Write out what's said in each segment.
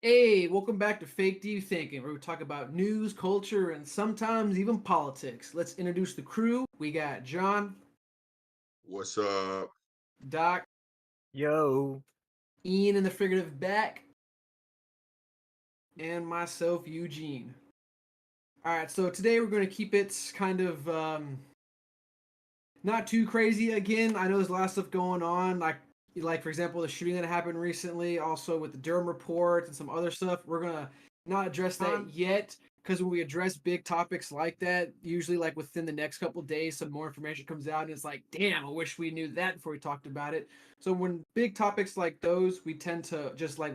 Hey, welcome back to Fake Deep Thinking, where we talk about news, culture, and sometimes even politics. Let's introduce the crew. We got John, What's up? Doc, Yo, Ian in the figurative back, and myself, Eugene. All right, so today we're going to keep it kind of not too crazy again. I know there's a lot of stuff going on, like for example the shooting that happened recently, also with the Durham report and some other stuff. We're gonna not address that yet because when we address big topics like that, usually like within the next couple of days, some more information comes out, and it's like, damn, I wish we knew that before we talked about it. So when big topics like those, we tend to just like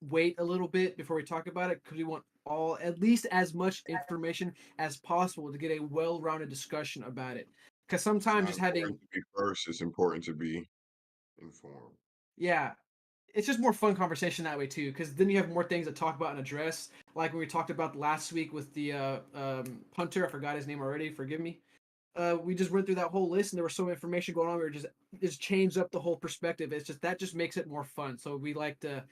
wait a little bit before we talk about it because we want all at least as much information as possible to get a well-rounded discussion about it because It's sometimes not just having important to be first, it's important to be informed. yeah, it's just more fun conversation that way too because then you have more things to talk about and address, like when we talked about last week with the punter. I forgot his name already, forgive me. We just went through that whole list and there was so much information going on where it just changed up the whole perspective. It's just that just makes it more fun, so we like to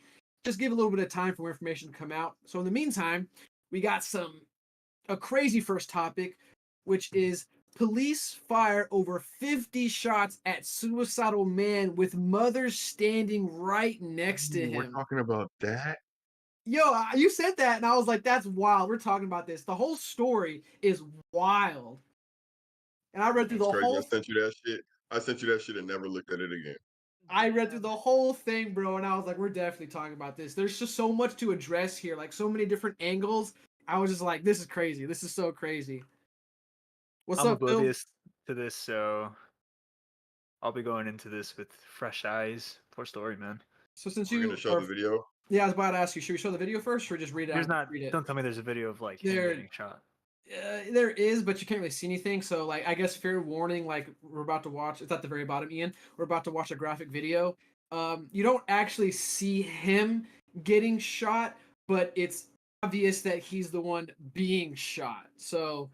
just give a little bit of time for more information to come out. So in the meantime, we got a crazy first topic, which is police fire over 50 shots at suicidal man with mother standing right next to Ooh, we're him. talking about that? Yo, you said that, and I was like, that's wild. We're talking about this. The whole story is wild. And I read through That's the crazy. whole I sent you that shit and never looked at it again. I read through the whole thing, bro, and I was like, we're definitely talking about this. There's just so much to address here, like so many different angles. I was just like, this is crazy. This is so crazy. What's I'm up, Phil? oblivious to this, so I'll be going into this with fresh eyes. Poor story, man. So since We're gonna you show are, the video. yeah, I was about to ask you, should we show the video first, or just read it There's out? not. Read it. Don't tell me there's a video of like him There, getting shot. there is, but you can't really see anything. So, like, I guess fair warning. Like, we're about to watch. It's at the very bottom, Ian. We're about to watch a graphic video. You don't actually see him getting shot, but it's obvious that he's the one being shot. So,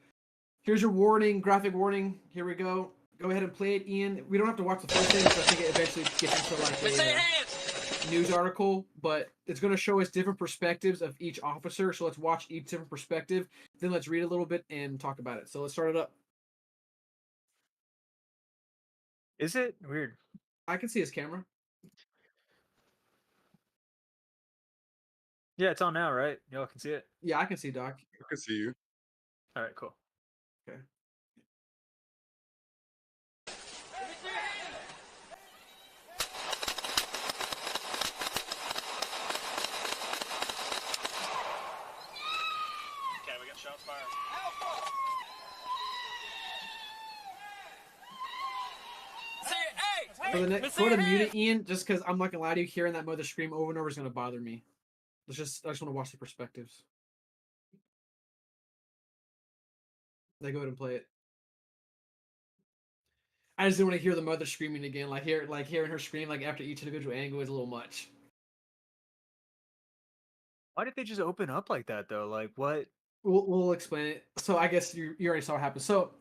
here's your warning, graphic warning. Here we go. Go ahead and play it, Ian. We don't have to watch the full thing because I think it eventually gets into like a news article, but it's going to show us different perspectives of each officer. So let's watch each different perspective. Then let's read a little bit and talk about it. So let's start it up. Is it weird? I can see his camera. Yeah, it's on now, right? Y'all can see it. Yeah, I can see Doc. I can see you. All right, cool. Okay. Okay, we got shots fired. For the next, go to mute it, Ian, just because I'm not gonna lie to you. Hearing that mother scream over and over is gonna bother me. I just want to watch the perspectives. They go ahead and play it. I just didn't want to hear the mother screaming again. Hearing her scream like after each individual angle is a little much. Why did they just open up like that though? Like what? We'll explain it. So I guess you already saw what happened. So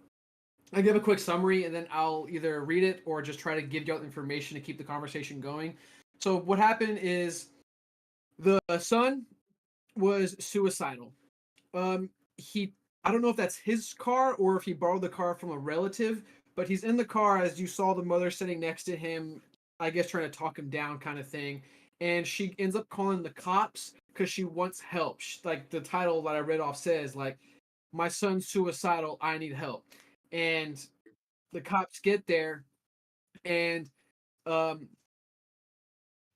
I give a quick summary and then I'll either read it or just try to give y'all information to keep the conversation going. So what happened is the son was suicidal. He I don't know if that's his car or if he borrowed the car from a relative, but he's in the car as you saw the mother sitting next to him, I guess trying to talk him down kind of thing. And she ends up calling the cops because she wants help. Like the title that I read off says, like, my son's suicidal, I need help. And the cops get there and um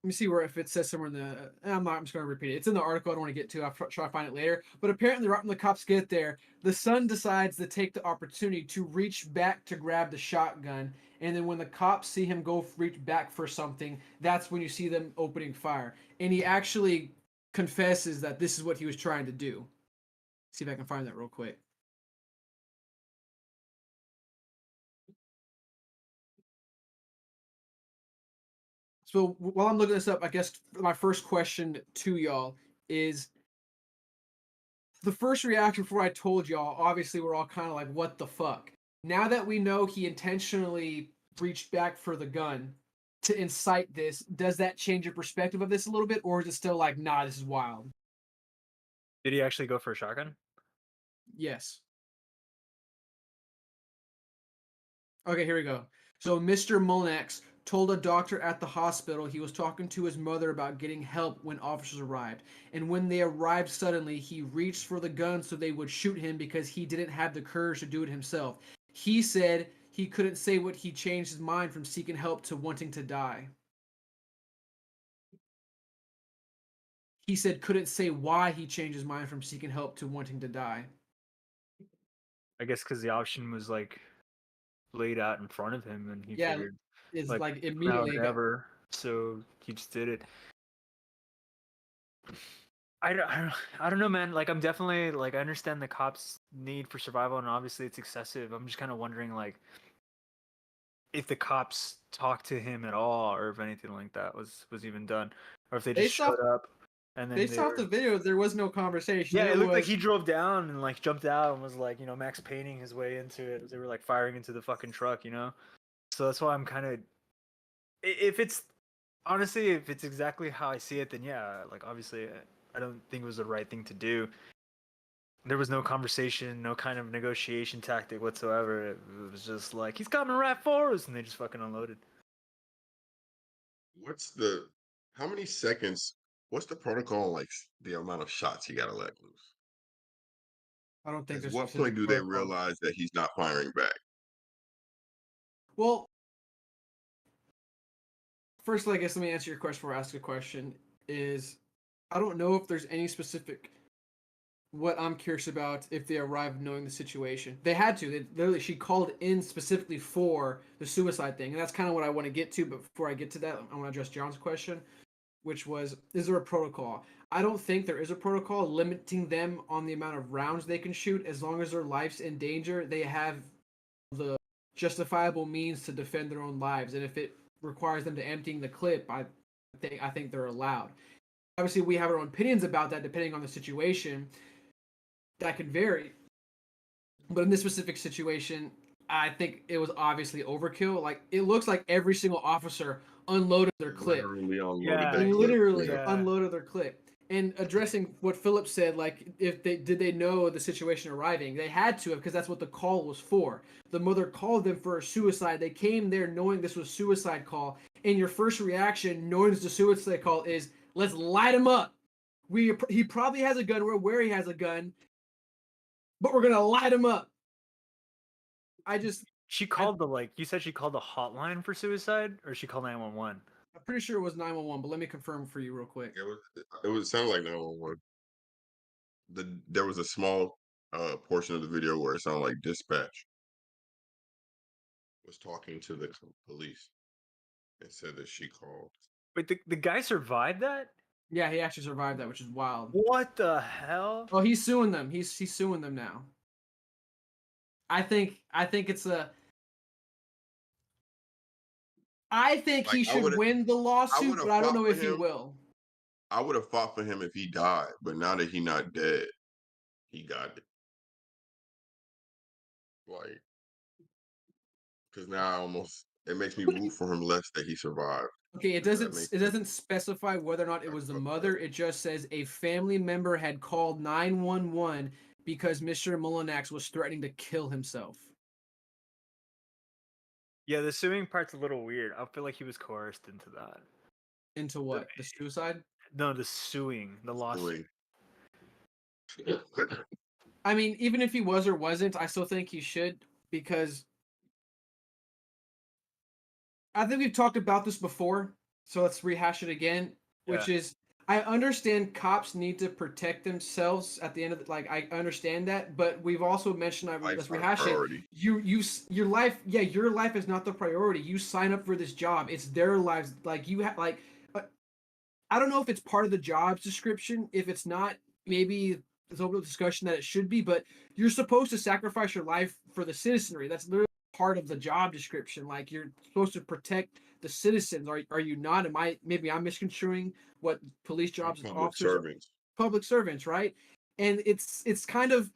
let me see where if it says somewhere in the. I'm just going to repeat it. It's in the article. I don't want to get to. I'll try to find it later. But apparently, right when the cops get there, the son decides to take the opportunity to reach back to grab the shotgun. And then when the cops see him go reach back for something, that's when you see them opening fire. And he actually confesses that this is what he was trying to do. See if I can find that real quick. So while I'm looking this up, I guess my first question to y'all is the first reaction before I told y'all, obviously we're all kind of like, what the fuck? Now that we know he intentionally reached back for the gun, to incite this, does that change your perspective of this a little bit, or is it still like, nah, this is wild? Did he actually go for a shotgun? Yes. Okay, here we go. So Mr. Mulnex told a doctor at the hospital he was talking to his mother about getting help when officers arrived. And when they arrived suddenly, he reached for the gun so they would shoot him because he didn't have the courage to do it himself. He said he couldn't say what he changed his mind from seeking help to wanting to die. He said couldn't say why he changed his mind from seeking help to wanting to die. I guess because the option was like laid out in front of him, and he Yeah, figured it's like like now immediately or it got, never, so he just did it. I don't know, man. Like, I'm definitely like, I understand the cops' need for survival, and obviously it's excessive. I'm just kind of wondering, like, if the cops talked to him at all, or if anything like that was even done, or if they just based off showed up and then based they off were. the video, there was no conversation. Yeah, It it looked like was he drove down and like jumped out and was like, Max Payneing his way into it as they were like firing into the fucking truck. So that's why I'm kind of, if it's honestly, if it's exactly how I see it, then yeah, like obviously, I don't think it was the right thing to do. There was no conversation, no kind of negotiation tactic whatsoever. It was just like, he's coming right for us, and they just fucking unloaded. What's the how many seconds? What's the protocol like the amount of shots you gotta let loose? I don't think At there's what point specific do they protocol. realize that he's not firing back? Well, first, I guess let me answer your question before I ask a question. Is I don't know if there's any specific. What I'm curious about if they arrived knowing the situation. They had to. They literally, she called in specifically for the suicide thing, and that's kind of what I want to get to. But before I get to that, I want to address John's question, which was, is there a protocol? I don't think there is a protocol limiting them on the amount of rounds they can shoot. As long as their life's in danger, they have the justifiable means to defend their own lives, and if it requires them to emptying the clip, I think they're allowed. Obviously, we have our own opinions about that depending on the situation. That could vary, but in this specific situation, I think it was obviously overkill. Like it looks like every single officer unloaded their clip, Literally unloaded Yeah, that clip. literally Yeah. yeah. unloaded their clip. And addressing what Philip said, like if they know the situation arriving, they had to have because that's what the call was for. The mother called them for a suicide. They came there knowing this was suicide call, and your first reaction, knowing it's a suicide call, is let's light him up. He probably has a gun. We're aware he has a gun, but we're gonna light him up. I just, She I, called you said she called the hotline for suicide, or she called 911? I'm pretty sure it was 911, but let me confirm for you real quick. It sounded like 911. There was a small portion of the video where it sounded like dispatch was talking to the police and said that she called. Wait, the guy survived that? Yeah, he actually survived that, which is wild. What the hell? Oh, he's suing them. He's suing them now. I think it's a. I think Like he should win the I lawsuit, would but have I don't fought know for if he him. will. I would have fought for him if he died, but now that he not dead, he got it. Like, because now it makes me root for him less that he survived. Okay, it If that doesn't makes it sense. doesn't specify whether or not it That's was the fucked up. mother. It just says a family member had called 911 because Mr. Molinax was threatening to kill himself. Yeah, the suing part's a little weird. I feel like he was coerced into that. Into what? The suicide? No, the suing, the lawsuit. I mean, even if he was or wasn't, I still think he should because I think we've talked about this before, so let's rehash it again. Yeah. Which is, I understand cops need to protect themselves at the end of the, like I understand that, but we've also mentioned, Life's let's not a rehash it. priority. Your life, yeah, your life is not the priority. You sign up for this job; it's their lives. Like you have, I don't know if it's part of the job's description. If it's not, maybe there's a little discussion that it should be. But you're supposed to sacrifice your life for the citizenry. That's literally part of the job description. Like you're supposed to protect the citizens. Are you not? Maybe I'm misconstruing what police I'm jobs as public officers, servants. public servants, right? And it's kind of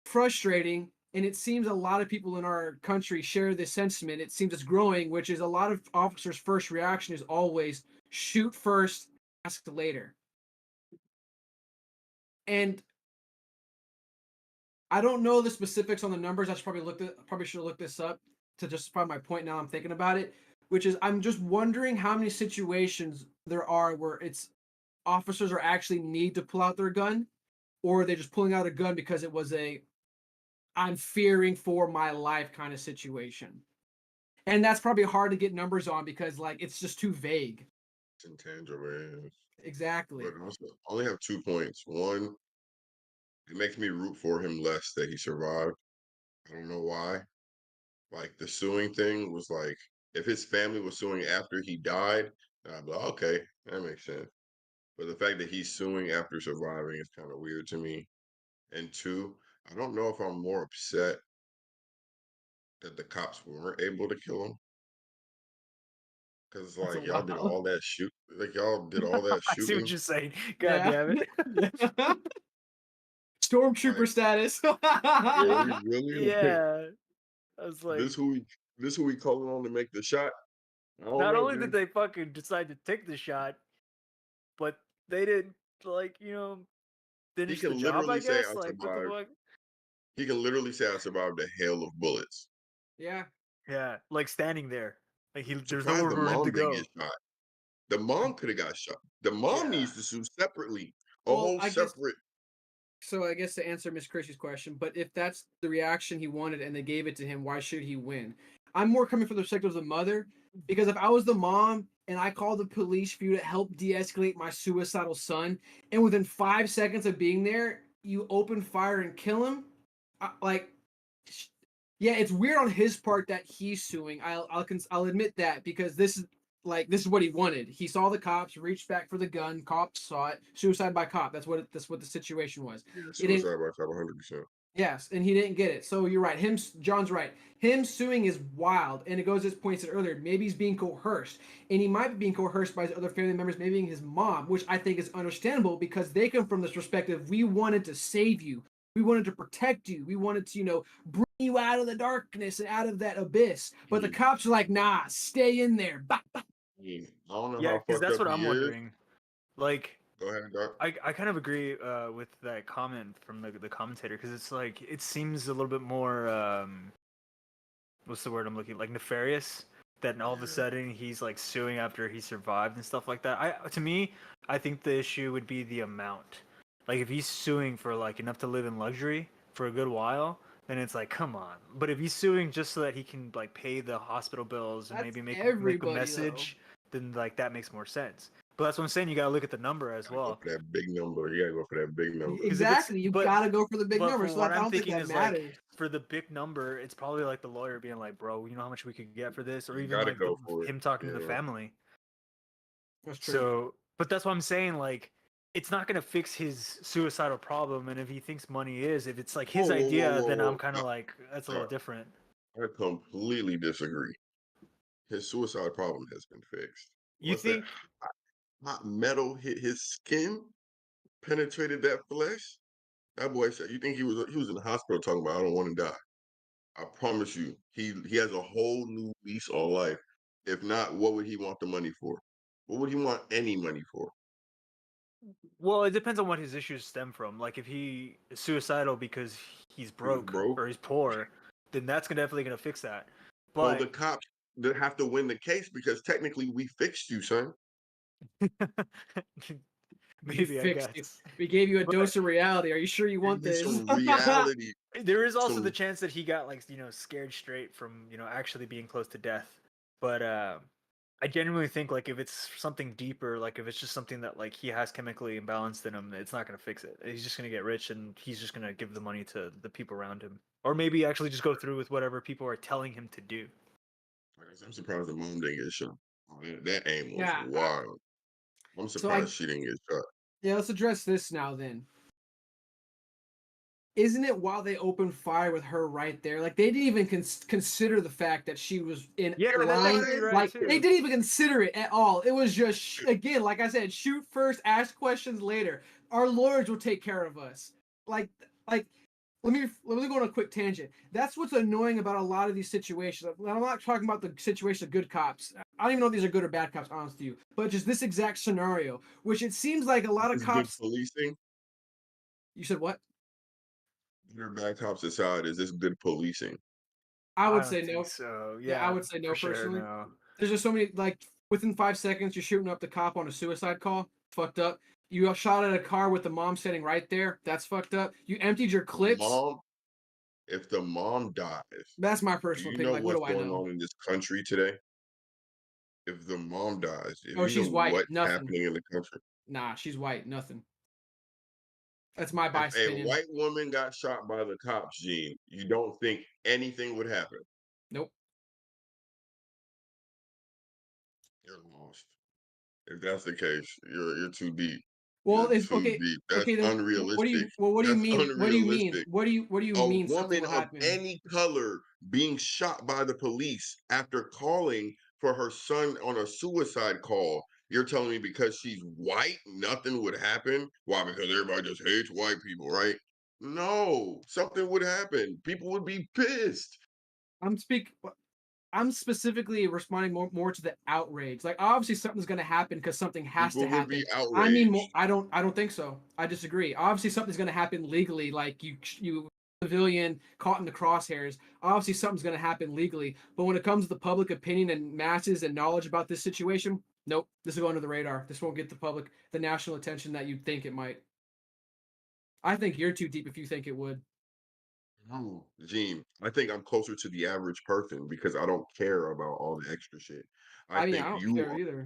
frustrating And it seems a lot of people in our country share this sentiment. It seems it's growing, which is a lot of officers' first reaction is always shoot first, ask later. And I don't know the specifics on the numbers. I should probably should have looked this up to justify my point now I'm thinking about it, which is I'm just wondering how many situations there are where it's officers are actually need to pull out their gun, or they're just pulling out a gun because it was a I'm fearing for my life kind of situation. And that's probably hard to get numbers on because like it's just too vague. It's intangible, man. Exactly. But also, I only have 2 points. One, it makes me root for him less that he survived. I don't know why. Like the suing thing was like, if his family was suing after he died, I'd be like, okay, that makes sense. But the fact that he's suing after surviving is kind of weird to me. And two, I don't know if I'm more upset that the cops weren't able to kill him. Cause That's a like y'all did wow. all that shoot, like y'all did all that I see what shooting. you're saying. God Yeah. damn it. Stormtrooper Like, status. really, like, Yeah. I was like, this who we this who we calling on to make the shot? I don't not know, only did dude. they fucking decide to take the shot, but they didn't like, He finish the can job, I literally say guess. I Like, what the survived. fuck? He can literally say I survived a hail of bullets. Yeah. Yeah, like standing there. Like I'm there's surprised nowhere the for him to mom didn't go. get shot. The mom could have got shot. The mom Yeah. needs to sue separately. A Well, whole I guess separate. so. I guess to answer Miss Christie's question, but if that's the reaction he wanted and they gave it to him, why should he win? I'm more coming from the perspective of the mother because if I was the mom and I called the police for you to help de-escalate my suicidal son, and within 5 seconds of being there, you open fire and kill him, like, yeah, it's weird on his part that he's suing. I'll admit that because this is what he wanted. He saw the cops, reached back for the gun. Cops saw it. Suicide by cop. That's what the situation was. Yeah, It didn't. suicide by cop 100%. Yes, and he didn't get it. So you're right. John's right. Him suing is wild, and it goes as point said earlier. Maybe he's being coerced, and he might be being coerced by his other family members, maybe his mom, which I think is understandable because they come from this perspective. We wanted to save you. We wanted to protect you. We wanted to, bring you out of the darkness and out of that abyss. But the cops are like, nah, stay in there. Bah, bah. I don't know Yeah, how because fucked that's up what I'm he is. wondering. Like, Go ahead, Doc. I kind of agree with that comment from the commentator because it's like it seems a little bit more what's the word I'm looking like nefarious that all of a sudden he's like suing after he survived and stuff like that. To me, I think the issue would be the amount. Like if he's suing for like enough to live in luxury for a good while, then it's like come on. But if he's suing just so that he can like pay the hospital bills and That's maybe make a everybody, message, then like that makes more sense. But that's what I'm saying. You gotta look at the number as Gotta go well. for that big number. You gotta go for that big number. Because if it's Exactly. You gotta go for the big but number. for So what I I'm don't think thinking that is matters. like for the big number, it's probably like the lawyer being like, "Bro, you know how much we could get for this," or You even gotta like go for it. him talking to the Yeah. family. That's true. So, but that's what I'm saying. Like, it's not gonna fix his suicidal problem, and if he thinks money is, if it's like his Whoa, whoa, whoa, idea, whoa, then whoa. I'm kind of like, that's a little different. I completely disagree. His suicide problem has been fixed. You Once that think? hot metal hit his skin, penetrated that flesh, that boy said, "You think he was in the hospital talking about I don't want to die?" I promise you, he has a whole new lease on life. If not, what would he want the money for? What would he want any money for? Well, it depends on what his issues stem from. Like, if he is suicidal because he's He was broke broke. or he's poor, then that's definitely gonna fix that. Well, the But cops they have to win the case because technically we fixed you, son. We maybe I fixed you. guess. We gave you a But dose of reality. Are you sure you Give want me this? some reality. there is also Some the chance that he got like scared straight from actually being close to death. But I genuinely think like if it's something deeper, like if it's just something that like he has chemically imbalanced in him, it's not gonna fix it. He's just gonna get rich and he's just gonna give the money to the people around him, or maybe actually just go through with whatever people are telling him to do. I'm surprised the mom didn't get shot. Oh, that aim was Yeah. wild. I'm So I surprised she didn't get shot. yeah, let's address this now then. Isn't it while they opened fire with her right there? Like they didn't even consider the fact that she was in Yeah, that's line. actually right Like too. they didn't even consider it at all. It was just again, like I said, shoot first, ask questions later. Our lawyers will take care of us. Like let me go on a quick tangent. That's what's annoying about a lot of these situations. I'm not talking about the situation of good cops. I don't even know if these are good or bad cops, honest to you. But just this exact scenario, which it seems like a lot of Is good cops. policing? You said what? Good or bad cops aside, is this good policing? I I would don't say think no. so. Yeah, I Yeah, would say no for sure, personally. no. There's just so many, like, within 5 seconds, you're shooting up the cop on a suicide call. Fucked up. You shot at a car with the mom sitting right there. That's fucked up. You emptied your clips. Mom, if the mom dies, That's my do personal you opinion. know Like, what what's do I going know? on in this country today? If the mom dies, if Oh, you know she's white. what's Nothing. happening in the country, Nah, she's white. Nothing. That's my if biased a opinion. white woman got shot by the cops, Gene, you don't think anything would happen. Nope. You're lost. If that's the case, you're too deep. Well, You're it's too okay. deep. That's Okay, then what do unrealistic. you? Well, what do you That's mean? What do you mean? unrealistic. What do you A mean something woman will of happen? any color being shot by the police after calling for her son on a suicide call. You're telling me because she's white, nothing would happen? Why? Because everybody just hates white people, right? No, something would happen. People would be pissed. I'm speak. I'm specifically responding more to the outrage. Like obviously something's gonna happen because something has to People would be happen. I mean, more. outraged. I don't think so. I disagree. Obviously something's gonna happen legally. Like you civilian caught in the crosshairs. Obviously something's gonna happen legally. But when it comes to the public opinion and masses and knowledge about this situation, nope. This will go under the radar. This won't get the national attention that you think it might. I think you're too deep if you think it would. No, Gene, I think I'm closer to the average person because I don't care about all the extra shit. I I mean, I think don't care either.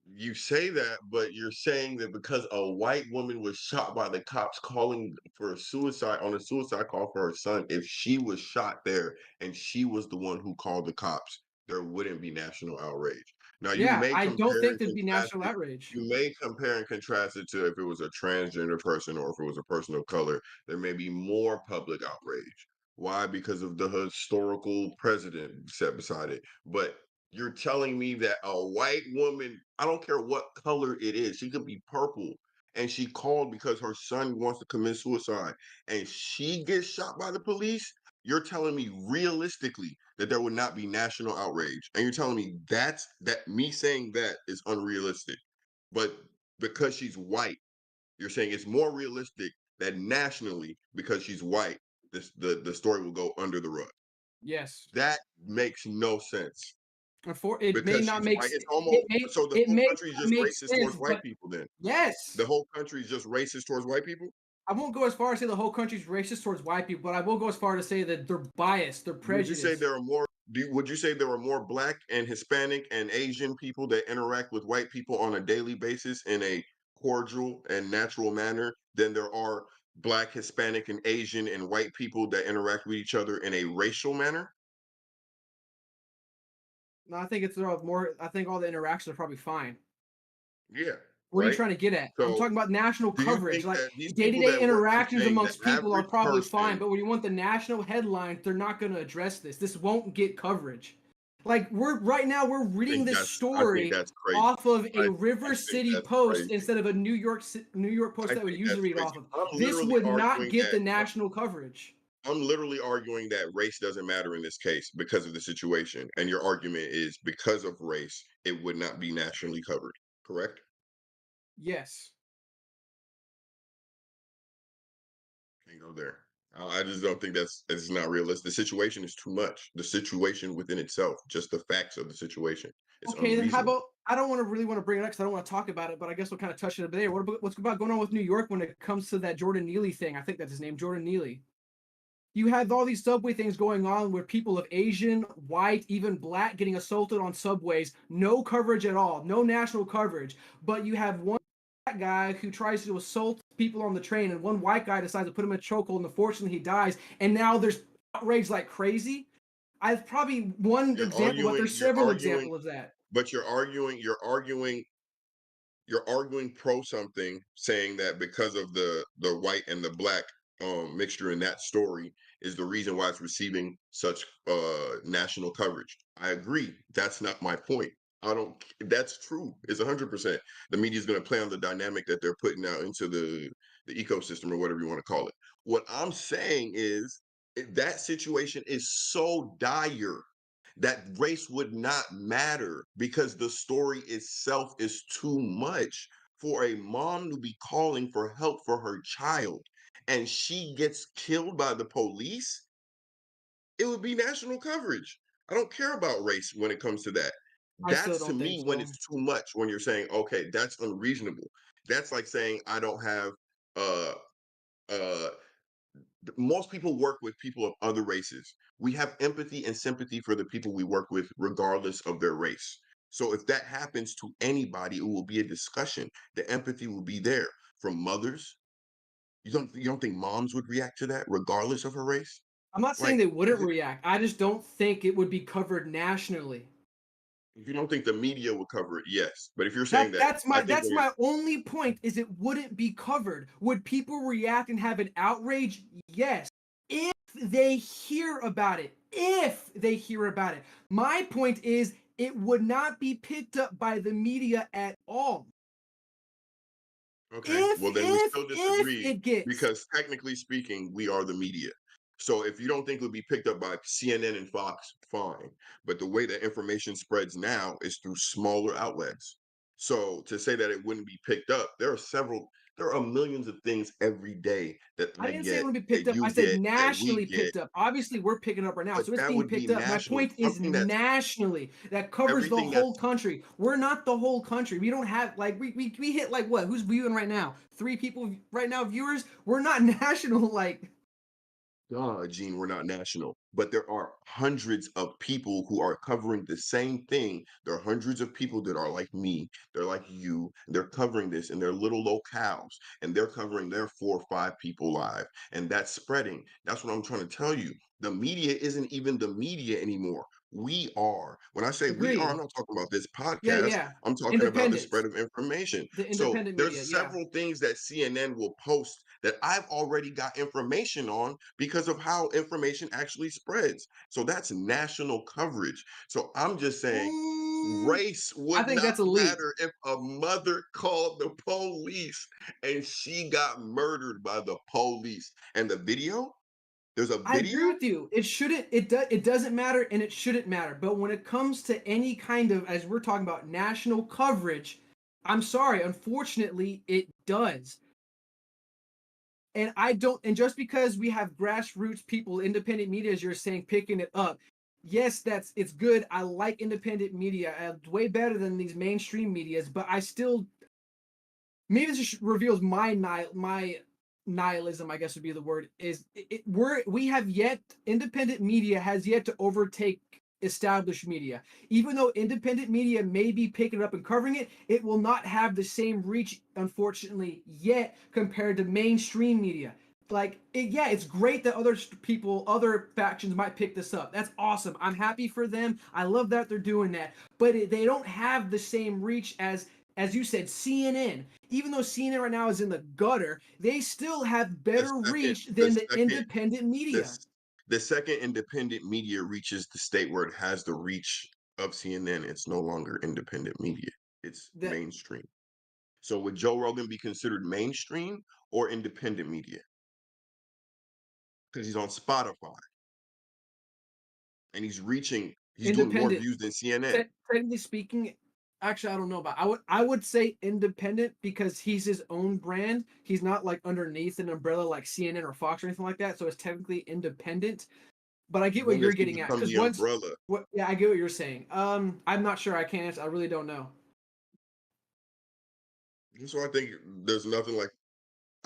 you say that, but you're saying that because a white woman was shot by the cops calling for a suicide on a suicide call for her son, if she was shot there and she was the one who called the cops, there wouldn't be national outrage. Now you Yeah, may I don't compare think and there'd be contrast national it. outrage. You may compare and contrast it to if it was a transgender person or if it was a person of color, there may be more public outrage. Why? Because of the historical precedent set beside it. But you're telling me that a white woman, I don't care what color it is, she could be purple, and she called because her son wants to commit suicide, and she gets shot by the police? You're telling me realistically that there would not be national outrage. And you're telling me that me saying that is unrealistic. But because she's white, you're saying it's more realistic that nationally, because she's white, the story will go under the rug. Yes. That makes no sense For it may because not she's make white. It's almost it may so the it whole may country is not just make racist towards sense, white but people then. The yes. whole country is just racist towards white people? I won't go as far as say the whole country's racist towards white people, but I will go as far to say that they're biased, they're Would you say prejudiced. there are more would you say there are more black and Hispanic and Asian people that interact with white people on a daily basis in a cordial and natural manner than there are black, Hispanic, and Asian and white people that interact with each other in a racial manner? No, I think it's more. I think all the interactions are probably fine. Yeah, What are you right? trying to get at? I'm So talking about national do you coverage. think Like that these day to people day that work, you're interactions saying the amongst people are average probably fine, person, but when you want the national headlines, they're not going to address this. This won't get coverage. Like we're right now, we're reading this I think story that's crazy. off of a I River think City that's Post crazy. instead of a New York Post I that we think usually that's read crazy. off of. I'm This literally would not arguing get that the national coverage. I'm literally arguing that race doesn't matter in this case because of the situation. And your argument is because of race, it would not be nationally covered. Correct? Yes. Can't go there. I just don't think it's not realistic. The situation is too much. The situation within itself, just the facts of the situation, is Okay, then how unreasonable. about I don't want to really want to bring it up because I don't want to talk about it, but I guess we'll kind of touch it a bit there. What's about going on with New York when it comes to that Jordan Neely thing? I think that's his name, Jordan Neely. You have all these subway things going on where people of Asian, white, even black getting assaulted on subways, no coverage at all, no national coverage. But you have one black guy who tries to assault people on the train, and one white guy decides to put him in a chokehold, and unfortunately he dies. And now there's outrage like crazy. I've probably one You're example, but arguing, there's you're several arguing, examples of that. but you're arguing pro something, saying that because of the white and the black mixture in that story is the reason why it's receiving such national coverage. I agree. That's not my point. I don't. That's true. It's 100%. The media is going to play on the dynamic that they're putting out into the ecosystem or whatever you want to call it. What I'm saying is that situation is so dire that race would not matter because the story itself is too much for a mom to be calling for help for her child and she gets killed by the police. It would be national coverage. I don't care about race when it comes to that. I still That's to don't think me when so. it's too much, when you're saying, okay, that's unreasonable. That's like saying I don't have uh uh most people work with people of other races. We have empathy and sympathy for the people we work with, regardless of their race. So if that happens to anybody, it will be a discussion. The empathy will be there from mothers. You don't think moms would react to that, regardless of her race? I'm not saying Like, they wouldn't react. I just don't think it would be covered nationally. if you don't think the media would cover it, yes. But if you're saying That that, that's I my think that's when you're my only point is it wouldn't be covered. Would people react and have an outrage? Yes. If they hear about it. If they hear about it. My point is it would not be picked up by the media at all. okay, If well then we if still if disagree it gets because technically speaking, we are the media. So if you don't think it would be picked up by CNN and Fox, fine. But the way that information spreads now is through smaller outlets. So to say that it wouldn't be picked up, there are millions of things every day that I I didn't say it get, would be picked that up. I you said get, that we nationally get, picked up. Obviously, we're picking up right now, but so it's that being would be picked up. My national. point is Something that's nationally. That covers the everything whole that's country. We're not the whole country. We don't have like we hit like what? Who's viewing right now? 3 people right now, viewers. We're not national. Like Gene, we're not national, but there are hundreds of people who are covering the same thing. There are hundreds of people that are like me, they're like you, they're covering this in their little locales, and they're covering their 4 or 5 people live, and that's spreading. That's what I'm trying to tell you. The media isn't even the media anymore. We are. When I say we are, I'm agreed. not talking about this Yeah, podcast. yeah. I'm talking about the Independence. spread of information. The So independent media. there's Yeah. several things that CNN will post that I've already got information on because of how information actually spreads. So that's national coverage. So I'm just saying Mm, race I would think not that's elite. matter if a mother called the police and she got murdered by the police. And the video, there's a I agree video. with you. It shouldn't. It doesn't matter, and it shouldn't matter. But when it comes to any kind of, as we're talking about, national coverage, I'm sorry. Unfortunately, it does. And I don't. And just because we have grassroots people, independent media, as you're saying, picking it up, yes, it's good. I like independent media. Way better than these mainstream medias. But I still maybe this just reveals my nihilism, I guess would be the word. Is we have yet independent media has yet to overtake established media. Even though independent media may be picking it up and covering it, it will not have the same reach, unfortunately, yet compared to mainstream media. Yeah, it's great that other factions might pick this up. That's awesome. I'm happy for them. I love that they're doing that. But they don't have the same reach as you said, CNN. Even though CNN right now is in the gutter, they still have The better second, reach the than the second, independent media. this the second independent media reaches the state where it has the reach of CNN, it's no longer independent media. It's That mainstream. So would Joe Rogan be considered mainstream or independent media? Because he's on Spotify and he's doing more independent. views than CNN. Technically speaking, actually, I don't know about. I would say independent because he's his own brand. He's not like underneath an umbrella like CNN or Fox or anything like that. So it's technically independent. But I get what When you're does he getting at become because the once umbrella? what yeah, I get what you're saying. I'm not sure. I can't answer. I really don't know. So I think there's nothing like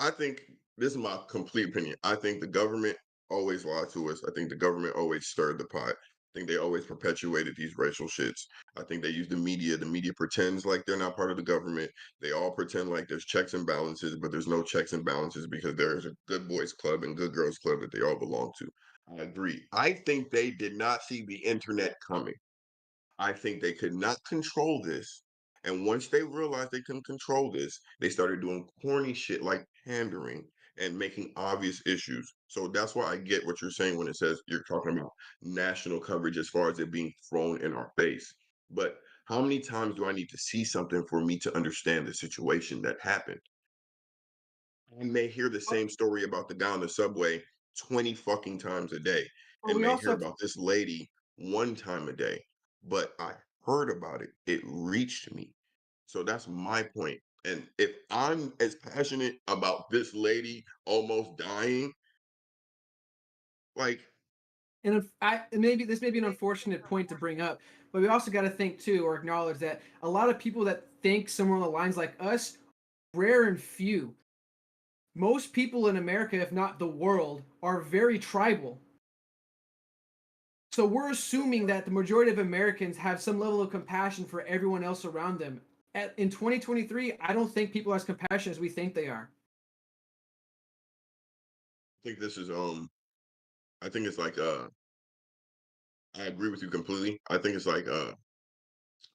I think this is my complete opinion. I think the government always lied to us. I think the government always stirred the pot. I think they always perpetuated these racial shits. I think they use the media. The media pretends like they're not part of the government. They all pretend like there's checks and balances, but there's no checks and balances because there's a good boys club and good girls club that they all belong to. I agree. I think they did not see the internet coming. I think they could not control this. And once they realized they couldn't control this, they started doing corny shit like pandering and making obvious issues. So that's why I get what you're saying when it says you're talking about national coverage as far as it being thrown in our face. But how many times do I need to see something for me to understand the situation that happened? I may hear the But, same story about the guy on the subway 20 fucking times a day, but and we may also hear have to, about this lady one time a day, but I heard about it. It reached me. So that's my point. And if I'm as passionate about this lady almost dying, like, and maybe this may be an unfortunate point to bring up, but we also got to think too or acknowledge that a lot of people that think somewhere on the lines like us, rare and few. Most people in America, if not the world, are very tribal. So we're assuming that the majority of Americans have some level of compassion for everyone else around them. In 2023, I don't think people are as compassionate as we think they are. I think this is I think it's like I agree with you completely. I think it's like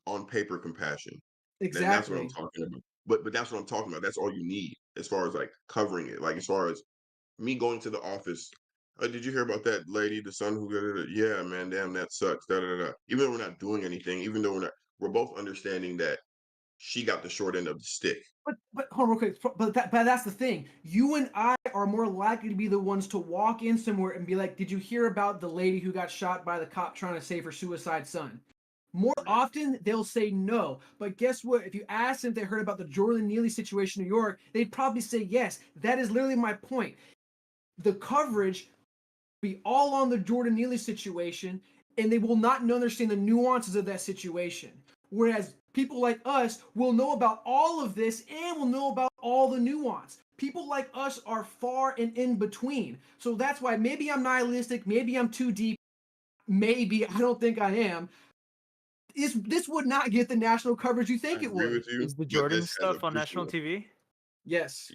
on paper compassion. Then that's what I'm Exactly. talking about. But that's what I'm talking about. That's all you need as far as like covering it. Like as far as me going to the office. Did you hear about that lady, the son who? Yeah, man, damn, that sucks. Da, da, da, da. Even though we're not doing anything, even though we're both understanding that she got the short end of the stick. But hold on real quick. But that's the thing. You and I are more likely to be the ones to walk in somewhere and be like, "Did you hear about the lady who got shot by the cop trying to save her suicide son?" More Right. often, they'll say no. But guess what? If you ask them if they heard about the Jordan Neely situation in New York, they'd probably say yes. That is literally my point. The coverage be all on the Jordan Neely situation, and they will not understand the nuances of that situation. Whereas people like us will know about all of this and will know about all the nuance. People like us are far and in between. So that's why maybe I'm nihilistic, maybe I'm too deep, maybe I don't think I am. This would not get the national coverage you I think it agree would. with you, Is the but Jordan this has a stuff on national visual. TV? Yes.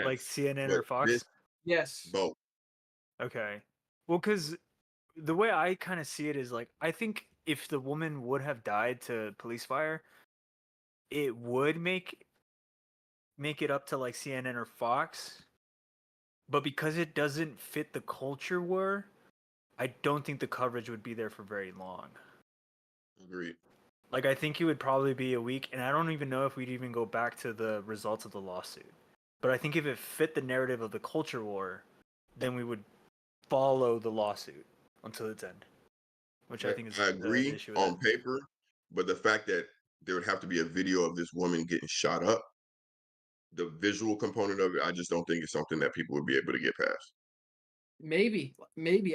Like Yes, CNN but or this Fox? Yes. both. Okay. Well, because the way I kind of see it is like, I think if the woman would have died to police fire, it would make it up to like CNN or Fox. But because it doesn't fit the culture war, I don't think the coverage would be there for very long. Agreed. Like, I think it would probably be a week, and I don't even know if we'd even go back to the results of the lawsuit. But I think if it fit the narrative of the culture war, then we would follow the lawsuit until its end, which I think is I the agree issue with it. on paper, but the fact that there would have to be a video of this woman getting shot up, the visual component of it, I just don't think it's something that people would be able to get past. Maybe.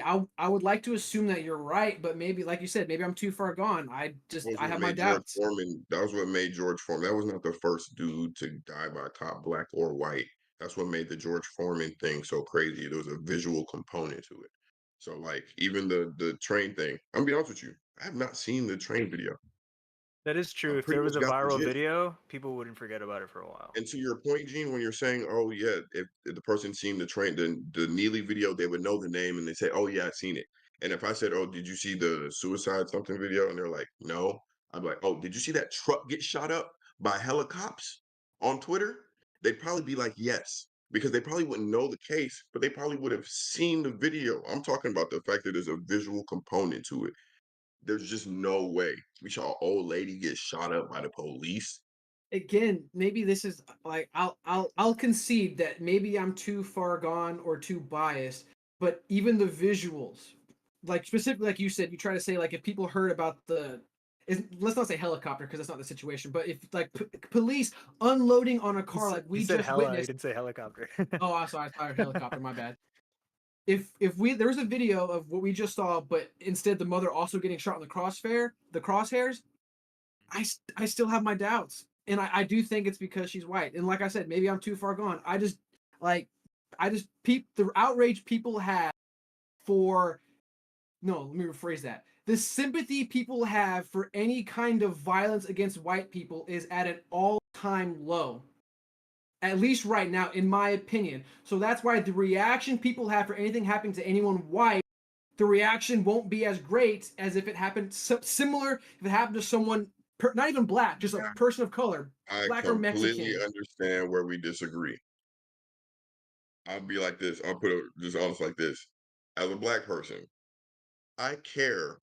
I would like to assume that you're right, but maybe, like you said, maybe I'm too far gone. That was I what have my made George doubts. Foreman. That was what made George Foreman. That was not the first dude to die by a cop, black or white. That's what made the George Foreman thing so crazy. There was a visual component to it. So like even the train thing. I'm gonna be honest with you. I have not seen the train video. That is I true. If pretty there much was a got the viral gist. video, people wouldn't forget about it for a while. And to your point, Gene, when you're saying, "Oh yeah," if the person seen the train, the Neely video, they would know the name and they say, "Oh yeah, I seen it." And if I said, "Oh, did you see the suicide something video?" and they're like, "No," I'm like, "Oh, did you see that truck get shot up by helicopters on Twitter?" They'd probably be like, "Yes," because they probably wouldn't know the case, but they probably would have seen the video. I'm talking about the fact that there's a visual component to it. There's just no way we saw an old lady get shot up by the police. Again, maybe this is like I'll concede that maybe I'm too far gone or too biased, but even the visuals, like specifically like you said, you try to say like if people heard about let's not say helicopter because that's not the situation, but if like police unloading on a car like He we said just hella. He witnessed. didn't say helicopter. Oh, I'm sorry, I thought helicopter. My bad. If we there was a video of what we just saw, but instead the mother also getting shot in the crosshairs, I still have my doubts, and I do think it's because she's white. And like I said, maybe I'm too far gone. Like I just the outrage people have for no, let me rephrase that. The sympathy people have for any kind of violence against white people is at an all-time low. At least right now, in my opinion. So that's why the reaction people have for anything happening to anyone white, the reaction won't be as great as if it happened similar if it happened to someone not even black, just a person of color, I black or completely Mexican. understand where we disagree. I'll be like this. I'll put it just honest like this. As a black person, I care.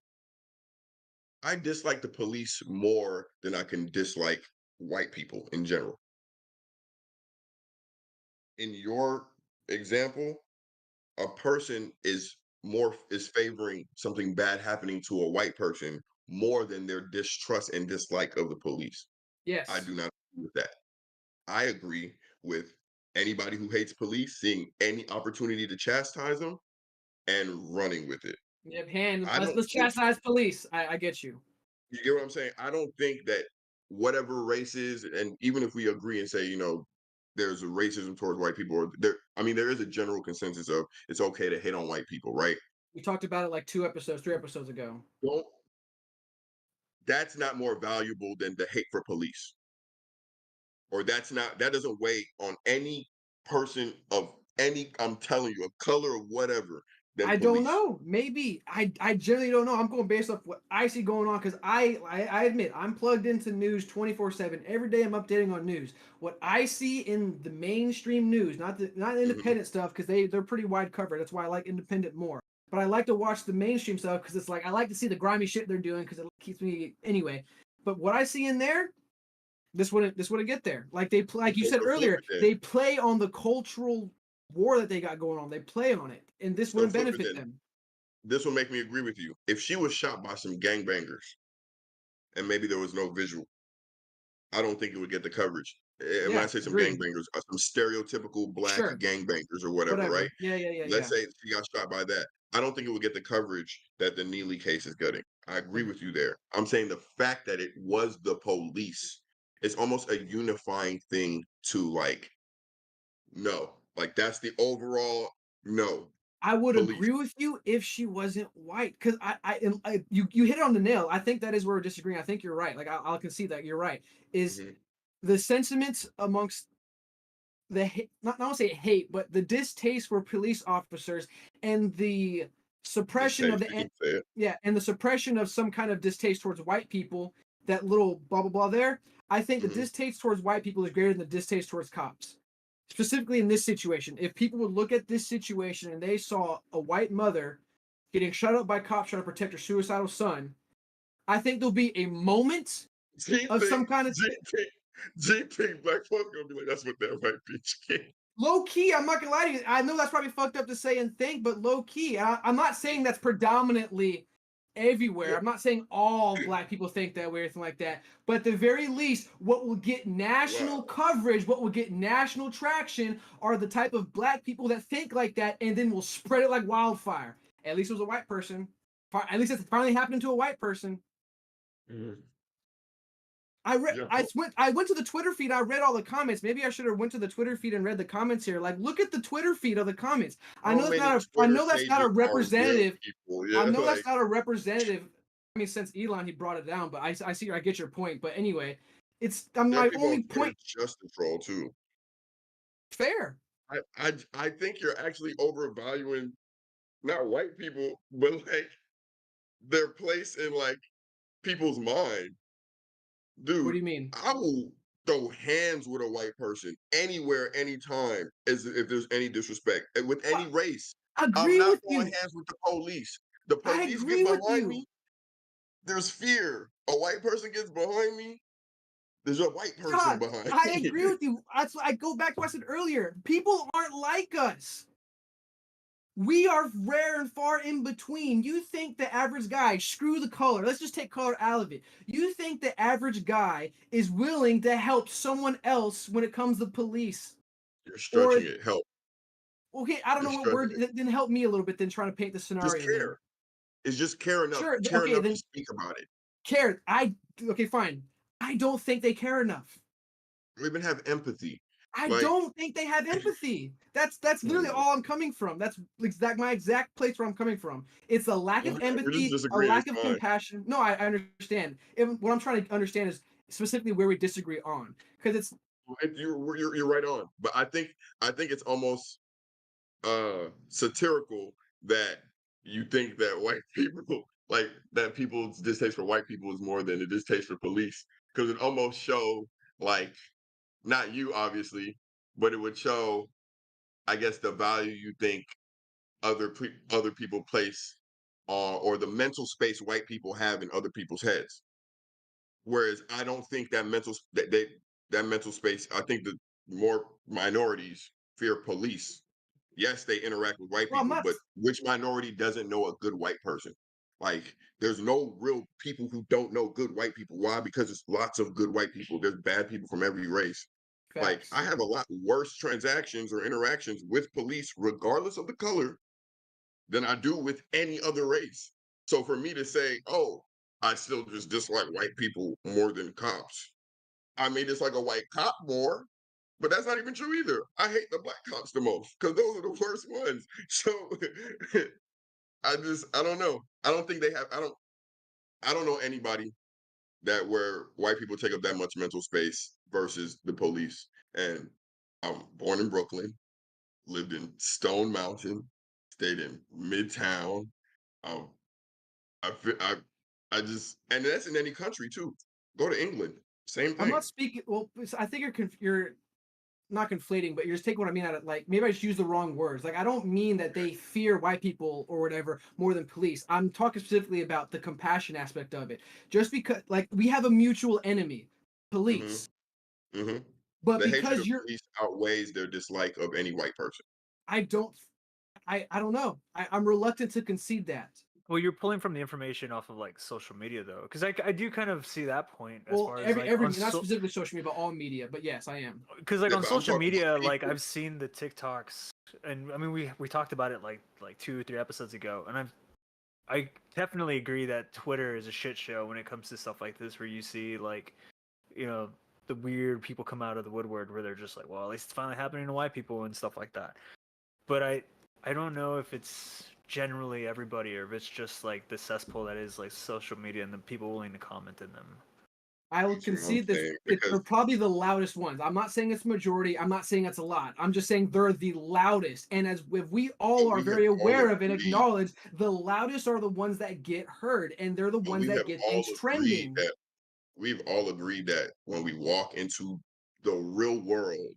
I dislike the police more than I can dislike white people in general. in your example, a person is favoring something bad happening to a white person more than their distrust and dislike of the police. I Yes. do not agree with that. I agree with anybody who hates police seeing any opportunity to chastise them and running with it. Yep. Hand. I don't Let's think chastise police. I get you. you get what I'm saying. I don't think that whatever race is, and even if we agree and say, there's a racism towards white people, or there, I mean, there is a general consensus of it's okay to hate on white people, right? We talked about it like 2 episodes, 3 episodes ago. Don't That's not more valuable than the hate for police, or that doesn't weigh on any person of any, I'm telling you, of color or whatever, than I don't police. know. Maybe I generally don't know. I'm going based off what I see going on because I admit I'm plugged into news 24/7. Every day I'm updating on news. What I see in the mainstream news, not the Mhm. independent stuff because they're pretty wide covered. That's why I like independent more. But I like to watch the mainstream stuff because it's like I like to see the grimy shit they're doing because it keeps me anyway. But what I see in there, this wouldn't get there. Like like you So said to flip earlier, it then, they play on the cultural war that they got going on. They play on it, and this so wouldn't flip it benefit then. them. This will make me agree with you. If she was shot by some gangbangers and maybe there was no visual, I don't think it would get the coverage. And when I Yeah, say some agreed. gangbangers, some stereotypical black Sure, gangbangers or whatever, right? whatever. Yeah, yeah, yeah, Let's yeah. say she got shot by that. I don't think it would get the coverage that the Neely case is getting. I agree with you there. I'm saying the fact that it was the police is almost a unifying thing to like, no, like that's the overall no I would police. agree with you if she wasn't white, because you hit it on the nail. I think that is where we're disagreeing. I think you're right. Like I'll concede that you're right. Is Mhm. the sentiments amongst the not want to say hate, but the distaste for police officers and the suppression of Distaste. the You can say it. yeah, and the suppression of some kind of distaste towards white people. That little blah blah blah there. I think the Mhm. distaste towards white people is greater than the distaste towards cops. Specifically in this situation, if people would look at this situation and they saw a white mother getting shut up by cops trying to protect her suicidal son, I think there'll be a moment G of think some kind of G think G think black folks gonna be like, that's what that white bitch. low key. I'm not gonna lie to you. I know that's probably fucked up to say and think, but low key, I'm not saying that's predominantly everywhere. Yeah. I'm not saying all black people think that way or anything like that. But at the very least, what will get national Wow. coverage, what will get national traction, are the type of black people that think like that, and then will spread it like wildfire. At least it was a white person. At least it's finally happening to a white person. Mhm. Yeah. I went to the Twitter feed. I read all the comments. Maybe I should have went to the Twitter feed and read the comments here. Like, look at the Twitter feed of the comments. How many I Twitter know that's not a pages are real representative. people? I Yeah, know like that's not a representative. I mean, since Elon he brought it down, but I see. I get your point. But anyway, there are my people on only Twitter point. just to troll too. Fair. I think you're actually overvaluing not white people, but like their place in like people's mind. What Dude, do you mean? I will throw hands with a white person anywhere, anytime, as if there's any disrespect with any race. I I'm agree not with throwing you. hands with the police. The I police get agree with behind you. me, there's fear. A white person gets behind me, there's a white person God, behind I me. agree with you. That's why I go back to what I said earlier. People aren't like us. We are rare and far in between. You think the average guy, screw the color, let's just take color out of it. You think the average guy is willing to help someone else when it comes to police? You're Or, stretching it. Help. okay, I don't You're know what stretching word, it. then help me a little bit, then trying to paint the Just scenario then. care. It's just care enough. Sure, Care okay, enough to then speak about it. care. Okay, fine. I don't think they care enough. Or even have empathy. I Like, don't think they have empathy. That's literally hmm, all I'm coming from. That's my exact place where I'm coming from. It's a lack of we're just empathy, a disagreeing. It's lack of fine. compassion. No, I understand. What I'm trying to understand is specifically where we disagree on, because it's You're right on. But I think it's almost satirical that you think that white people like that people's distaste for white people is more than the distaste for police, because it almost show like, not you obviously, but it would show, I guess, the value you think other people place or the mental space white people have in other people's heads. Whereas I don't think that mental space. I think the more minorities fear police. Yes, they interact with white Well, I'm people, not. but which minority doesn't know a good white person? Like, there's no real people who don't know good white people. Why? Because there's lots of good white people. There's bad people from every race. Like, Facts. I have a lot worse transactions or interactions with police, regardless of the color, than I do with any other race. So for me to say, oh, I still just dislike white people more than cops. I may dislike a white cop more, but that's not even true either. I hate the black cops the most because those are the worst ones. So I don't know. I don't think they have I don't know anybody that where white people take up that much mental space versus the police. And I'm born in Brooklyn, lived in Stone Mountain, stayed in Midtown. Um, I, fe- I just, and that's in any country too. Go to England, same I'm not thing. speaking. Well, I think you're not conflating, but you're just taking what I mean at it. Like maybe I just use the wrong words. Like I don't mean that they fear white people or whatever more than police. I'm talking specifically about the compassion aspect of it. Just because, like, we have a mutual enemy, hmm police, hmm but The hatred because of you're, police outweighs their dislike of any white person. I don't, I don't know. I'm reluctant to concede that. Well, you're pulling from the information off of like social media though, because I do kind of see that point as Well, far as like every on not specifically social media, but all media. But yes, I am. because like Yeah, on but I'm social talking media, about like people. I've seen the TikToks, and I mean we talked about it like 2 or 3 episodes ago, and I definitely agree that Twitter is a shit show when it comes to stuff like this, where you see like, you know, the weird people come out of the woodwork where they're just like, well, at least it's finally happening to white people and stuff like that. But I don't know if it's generally everybody or if it's just like the cesspool that is like social media and the people willing to comment in them. I will That's what I'm concede this. saying They're because probably the loudest ones. I'm not saying it's majority. I'm not saying it's a lot. I'm just saying they're the loudest. And as if we all are we have very all aware of and agreed, acknowledge, the loudest are the ones that get heard, and they're the but ones we that have get all things agreed trending. that we've all agreed that when we walk into the real world,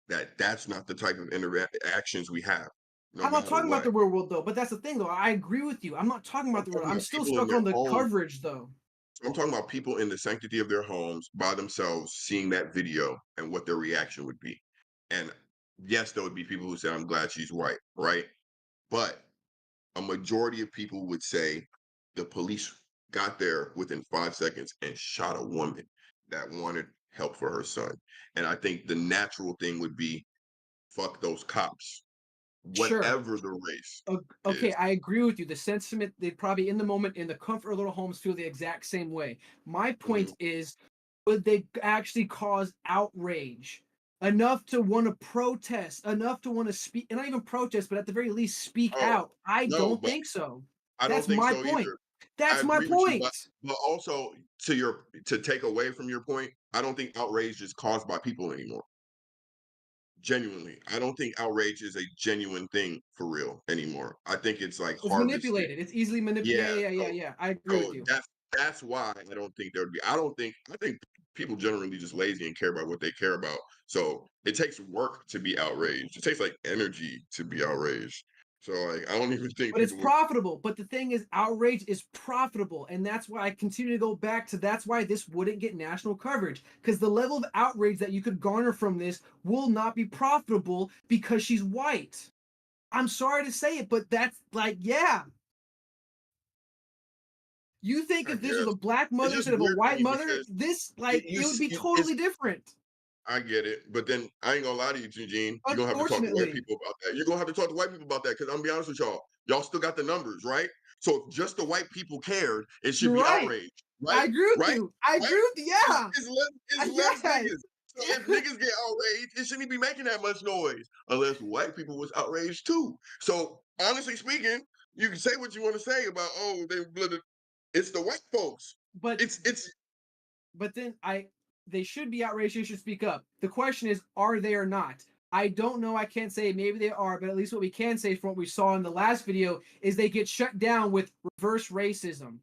that that's not the type of interactions we have, no I'm not matter talking about what. the real world though, but that's the thing though. I agree with you. I'm not talking I'm about the real. talking I'm about still people in stuck their on the home. coverage though. I'm talking about people in the sanctity of their homes by themselves seeing that video and what their reaction would be. And yes, there would be people who say, I'm glad she's white, right? But a majority of people would say the police got there within 5 seconds and shot a woman that wanted help for her son. And I think the natural thing would be fuck those cops, Sure. whatever the race Okay, is. I agree with you. The sentiment, they probably in the moment, in the comfort of little homes, feel the exact same way. My Mhm. point is, would they actually cause outrage enough to want to protest, enough to want to speak, and not even protest, but at the very least speak Oh, out? I no, don't but think so. I don't That's think my so point. either. I That's my agree with you, point. but also to take away from your point, I don't think outrage is caused by people anymore. Genuinely, I don't think outrage is a genuine thing for real anymore. I think it's like It's harvested. manipulated. It's easily manipulated. Yeah, Yeah. I agree with so you. that's why I don't think there would be. I think people generally just lazy and care about what they care about. So it takes work to be outraged. It takes like energy to be outraged. So like I don't even think But it's people would. profitable. But the thing is, outrage is profitable. And that's why I continue to go back to that's why this wouldn't get national coverage. Because the level of outrage that you could garner from this will not be profitable because she's white. I'm sorry to say it, but that's like, yeah. You think I if this was a guess black it's mother just instead of a weird to white me mother, because this, you, like, you it would be see it's totally different. I get it, but then I ain't gonna lie to you, Eugene. You're gonna have to talk to white Unfortunately. people about that. You're gonna have to talk to white people about that because I'm gonna be honest with y'all. Y'all still got the numbers, right? So if just the white people cared, it should You're be right. outrage, I right? agree with Right? you. I Right? agree with you. Yeah. It's less Yes. niggas. So if niggas get outraged, it shouldn't be making that much noise unless white people was outraged too. So honestly speaking, you can say what you want to say about it's the white folks. But It's but then they should be outraged, they should speak up. The question is, are they or not? I don't know. I can't say maybe they are, but at least what we can say from what we saw in the last video is they get shut down with reverse racism.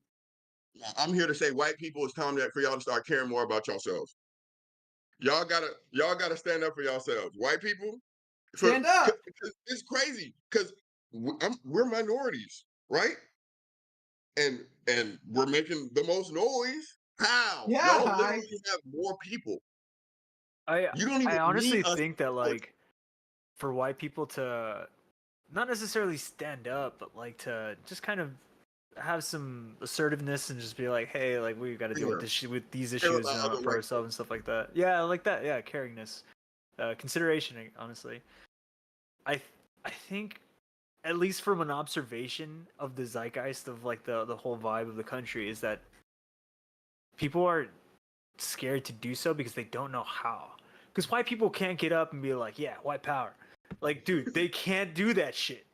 I'm here to say white people, it's time for y'all to start caring more about yourselves. Y'all gotta stand up for yourselves. White people, Stand up. it's crazy because we're minorities, right? And we're making the most noise. How? Yeah, Y'all literally have more people. I You don't even I need honestly us think that to voice. like for white people to not necessarily stand up, but like to just kind of have some assertiveness and just be like, hey, like we got to deal with Yeah. this with these Care issues about other for white ourselves and stuff like that. Yeah, like that. Yeah, caringness, consideration. Honestly, I I think at least from an observation of the zeitgeist of like the whole vibe of the country is that people are scared to do so because they don't know how. Because white people can't get up and be like, yeah, white power. Like, dude, they can't do that shit.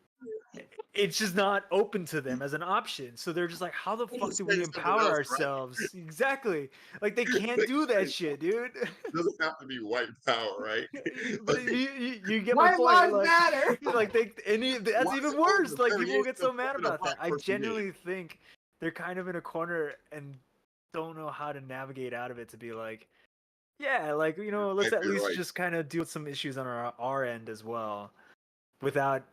It's just not open to them as an option. So they're just like, how the fuck do say we something empower else, right? ourselves? Exactly. Like they can't They do that say, shit, dude. it doesn't have to be white power, right? But Like, you get my White point. lives matter. Like that's why even all of worse. a Like sudden people you will ain't get gonna so mad put a about that. black I person in? genuinely think they're kind of in a corner and don't know how to navigate out of it to be like, yeah, like let's Might at be least right. just kind of deal with some issues on our end as well, without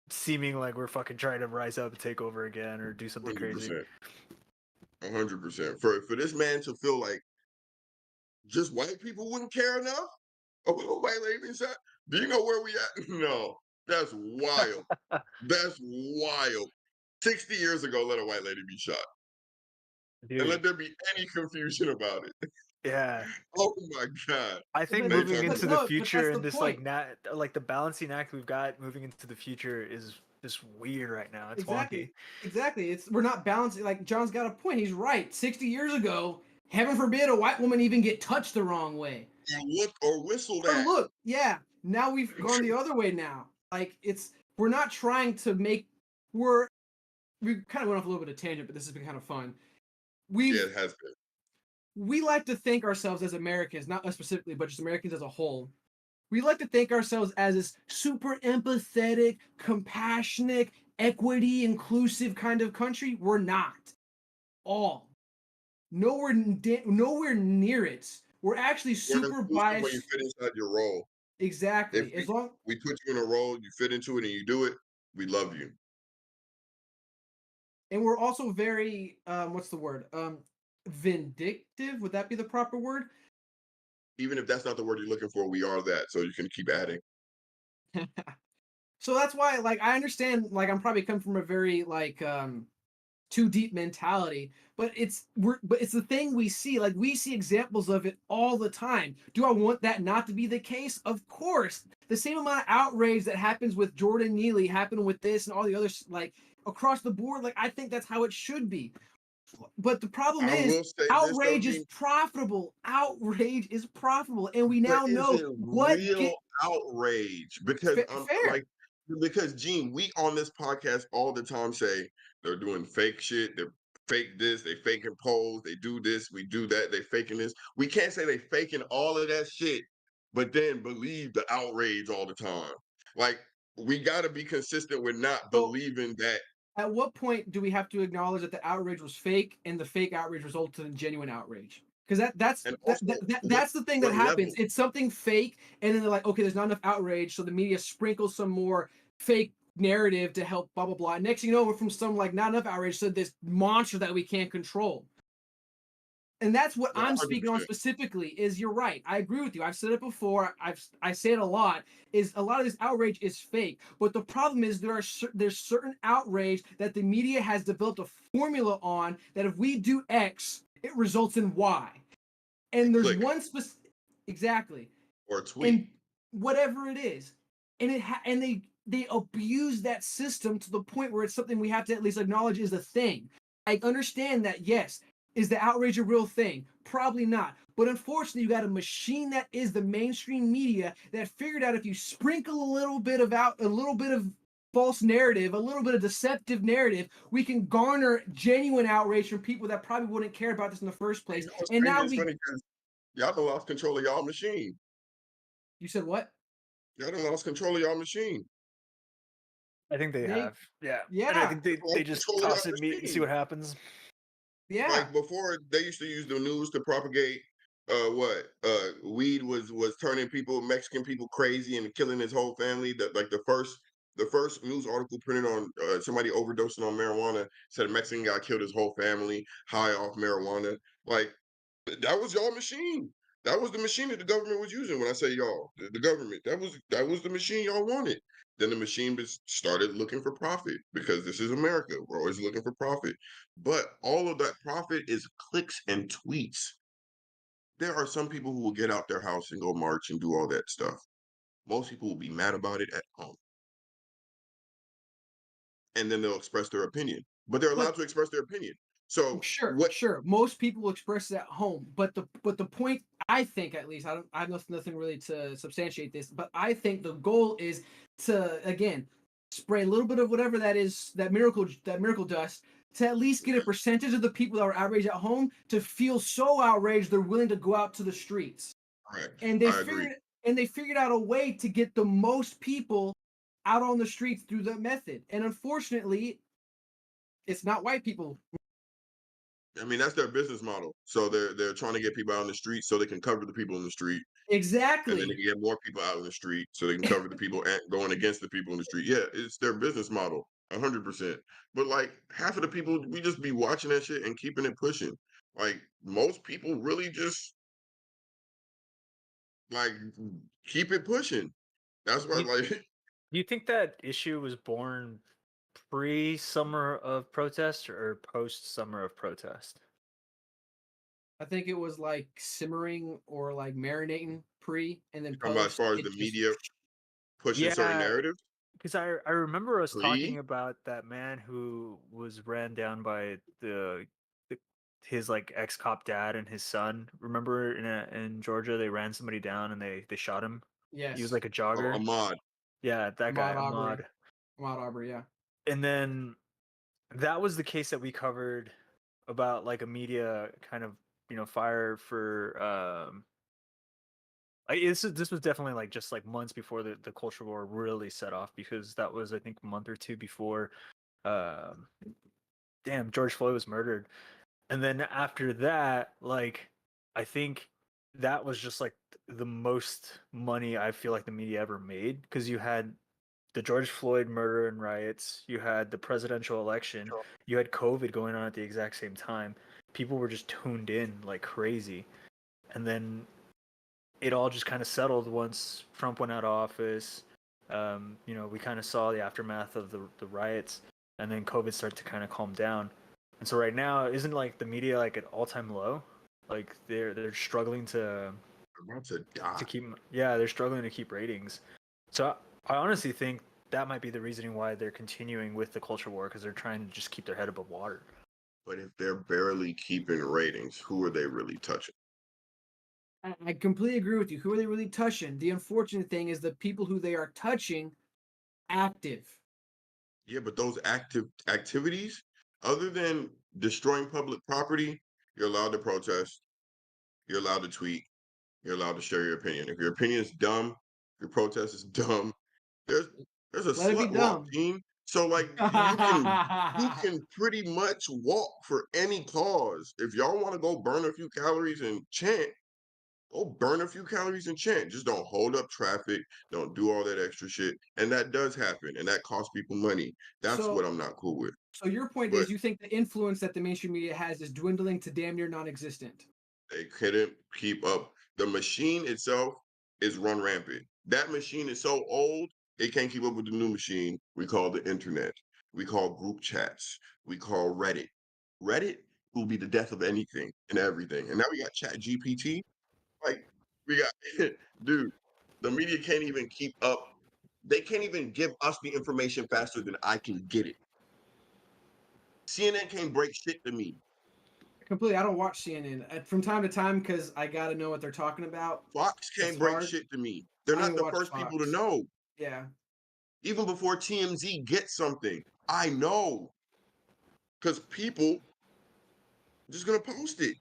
seeming like we're fucking trying to rise up and take over again or do something crazy. 100%. 100%. For this man to feel like just white people wouldn't care enough about a white lady being shot. Do you know where we at? No, that's wild. That's wild. 60 years ago, let a white lady be shot, and let Dude, there be any confusion about it. yeah. Oh my God. I think But, moving Daytime but into the look, but that's future the and this like point. like the balancing act we've got moving into the future is just weird right now. It's wonky. Exactly. We're not balancing. Like John's got a point. He's right. 60 years ago, heaven forbid a white woman even get touched the wrong way. Or look or whistle Or that. look, yeah. Now we've gone the other way. Now, like we're not trying to make. We kind of went off a little bit of tangent, but this has been kind of fun. Yeah, it has been. We like to think ourselves as Americans, not us specifically, but just Americans as a whole. We like to think ourselves as this super empathetic, compassionate, equity, inclusive kind of country. We're not. All. Nowhere near it. We're actually We're super inclusive when you biased. fit inside your role. If Exactly. As long we put you in a role, you fit into it, and you do it, we love you. and we're also very what's the word? Vindictive. Would that be the proper word? Even if that's not the word you're looking for, we are that. So you can keep adding. So that's why, like, I understand. Like, I'm probably coming from a very like too deep mentality, but it's the thing we see. Like, we see examples of it all the time. Do I want that not to be the case? Of course. The same amount of outrage that happens with Jordan Neely happened with this and all the others, like across the board. Like, I think that's how it should be. But the problem I is will say this though, outrage is Gene, profitable. Outrage is profitable, and we but now is know it what real get outrage? Because I'm fair. like, because Gene, we on this podcast all the time say they're doing fake shit, they're fake this, they faking polls, they do this, we do that, they faking this. We can't say they faking all of that shit, but then believe the outrage all the time. Like, we got to be consistent with not So believing that. at what point do we have to acknowledge that the outrage was fake and the fake outrage resulted in genuine outrage? Because And also, that's the thing that what happens. level? It's something fake, and then they're like, okay, there's not enough outrage, so the media sprinkles some more fake narrative to help blah blah blah. Next thing you know, we're from some like not enough outrage, so this monster that we can't control. And that's what No, I'm speaking on 100%. specifically. Is you're right. I agree with you. I've said it before. I say it a lot. Is a lot of this outrage is fake. But the problem is there's certain outrage that the media has developed a formula on that if we do X, it results in Y. And there's Click one specific exactly, or tweet. and whatever it is, and and they abuse that system to the point where it's something we have to at least acknowledge is a thing. I understand that, yes. Is the outrage a real thing? Probably not. But unfortunately, you got a machine that is the mainstream media that figured out if you sprinkle a little bit of false narrative, a little bit of deceptive narrative, we can garner genuine outrage from people that probably wouldn't care about this in the first You place. know what's And crazy? now It's funny because y'all done lost control of y'all machine. you said what? Y'all done lost control of y'all machine. I think they They, have. Yeah. And I yeah, think Lost they just control of toss y'all it meat and see machine. what happens. yeah. Like before, they used to use the news to propagate weed was turning Mexican people crazy and killing his whole family. That like the first news article printed on somebody overdosing on marijuana said a Mexican guy killed his whole family high off marijuana. Like that was y'all machine. That was the machine that the government was using. When I say y'all, the government, that was the machine y'all wanted. Then the machine started looking for profit because this is America. We're always looking for profit. But all of that profit is clicks and tweets. There are some people who will get out their house and go march and do all that stuff. Most people will be mad about it at home. And then they'll express their opinion. But they're But allowed to express their opinion. So sure, what sure. Most people express it at home, but the point, I think, at least, I have nothing really to substantiate this, but I think the goal is to, again, spray a little bit of whatever that is, that miracle dust, to at least get a percentage of the people that are outraged at home to feel so outraged they're willing to go out to the streets. correct. And they I agree. figured and they figured out a way to get the most people out on the streets through that method. And unfortunately, it's not white people. I mean, that's their business model. So they're trying to get people out on the street so they can cover the people in the street. And then they Exactly. can get more people out in the street so they can cover the people going against the people in the street. Yeah, it's their business model, 100%. But like half of the people, we just be watching that shit and keeping it pushing. Like most people really just like keep it pushing. That's why, You, like, do you think that issue was born pre-summer of protest or post-summer of protest? I think it was like simmering or like marinating pre, and then talking about as post. far as It the just media pushing certain Yeah, narratives, because I remember us talking pre. about that man who was ran down by the his like ex-cop dad and his son. Remember in Georgia they ran somebody down and they shot him. He was yes, like a jogger. Ahmad. Yeah, that guy Ahmaud Arbery, Ahmad. Ahmaud Arbery, yeah. And then that was the case that we covered about like a media kind of fire for this was definitely like just like months before the culture war really set off, because that was I think a month or two before um George Floyd was murdered. And then after that, like, I think that was just like the most money I feel like the media ever made, because you had the George Floyd murder and riots, you had the presidential election, you had COVID going on at the exact same time. People were just tuned in like crazy. And then it all just kind of settled once Trump went out of office. We kind of saw the aftermath of the riots, and then COVID started to kind of calm down. And so right now, isn't like the media like at all time low? Like they're struggling to About to die. keep, yeah, they're struggling to keep ratings. So I honestly think that might be the reasoning why they're continuing with the culture war, because they're trying to just keep their head above water. But if they're barely keeping ratings, who are they really touching? I completely agree with you. Who are they really touching? The unfortunate thing is the people who they are touching active. Yeah, but those active activities, other than destroying public property, you're allowed to protest, you're allowed to tweet, you're allowed to share your opinion. If your opinion is dumb, your protest is dumb, there's there's a Let it be slut walk dumb. team. So like you can pretty much walk for any cause. If y'all want to go burn a few calories and chant, go burn a few calories and chant. Just don't hold up traffic. Don't do all that extra shit. And that does happen. And that costs people money. That's what so I'm not cool with. so your point But is you think the influence that the mainstream media has is dwindling to damn near non-existent. they couldn't keep up. The machine itself is run rampant. That machine is so old, it can't keep up with the new machine we call the internet. We call group chats. We call Reddit. Reddit will be the death of anything and everything. And now we got Chat GPT. Like we got dude, the media can't even keep up. They can't even give us the information faster than I can get it. CNN can't break shit to me. Completely. I don't watch CNN from time to time because I got to know what they're talking about. Fox It's can't break hard. shit to me. They're I not ain't the watch first people to Fox. know. Yeah, Even before TMZ gets something, I know because people just gonna post it.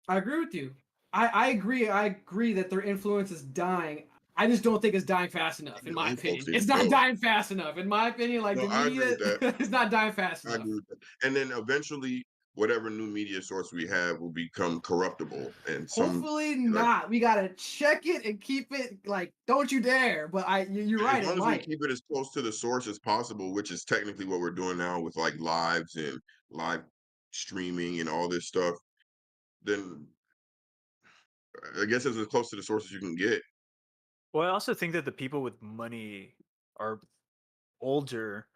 I agree with you. I agree. I agree that their influence is dying. I just don't think it's dying fast enough, in You my old opinion. folks need It's to not go. dying fast enough, in my opinion. Like No, the I agree media with that. is not dying fast I enough. agree with that. And then eventually, whatever new media source we have will become corruptible, and some Hopefully like not. We gotta check it and keep it like. Don't you dare! But you're as right. It long as we might. keep it as close to the source as possible, which is technically what we're doing now with like lives and live streaming and all this stuff, then I guess it's as close to the source as you can get. Well, I also think that the people with money are older,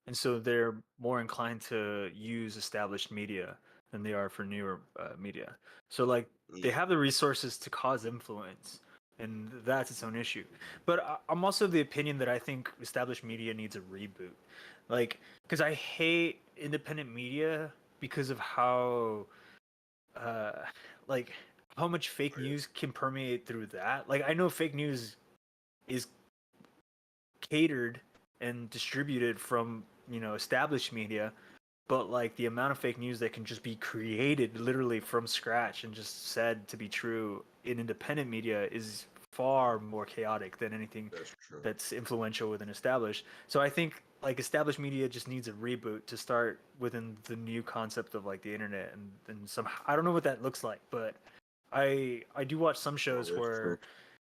and so they're more inclined to use established media than they are for newer media. So like they Mm. have the resources to cause influence, and that's its own issue. But I'm also of the opinion that I think established media needs a reboot, like because I hate independent media because of how uh like how much fake Oh, yeah. news can permeate through that. Like I know fake news is catered and distributed from established media, but like the amount of fake news that can just be created literally from scratch and just said to be true in independent media is far more chaotic than anything That's true. that's influential within established. So I think like established media just needs a reboot to start within the new concept of like the internet, and some I don't know what that looks like, but I do watch some No, shows that's true. where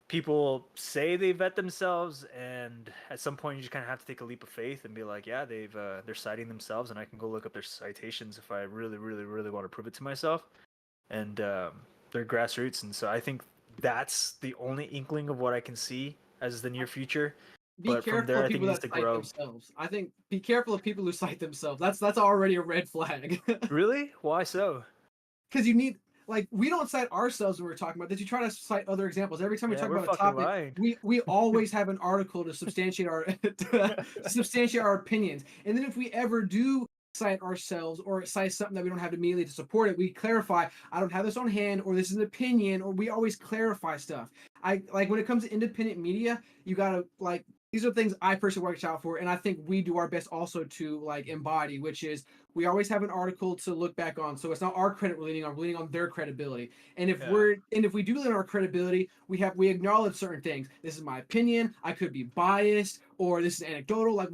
people say they vet themselves, and at some point you just kind of have to take a leap of faith and be like, yeah, they're citing themselves, and I can go look up their citations if I really really really want to prove it to myself. And they're grassroots, and so I think that's the only inkling of what I can see as the near future. Be But from careful there of I think people it needs that to cite grow. themselves. I think be careful of people who cite themselves. That's already a red flag. Really? Why so? Because you need, like, we don't cite ourselves when we're talking about this. You try to cite other examples. Every time we Yeah, talk we're about a fucking topic, lying. we always have an article to substantiate our to substantiate our opinions. And then if we ever do cite ourselves or cite something that we don't have immediately to support it, we clarify, I don't have this on hand, or this is an opinion, or we always clarify stuff. I like when it comes to independent media, you gotta like these are things I personally watch out for, and I think we do our best also to like embody, which is we always have an article to look back on. So it's not our credit we're leaning on their credibility. And Yeah. if we do lean on our credibility, we acknowledge certain things. This is my opinion. I could be biased, or this is anecdotal. Like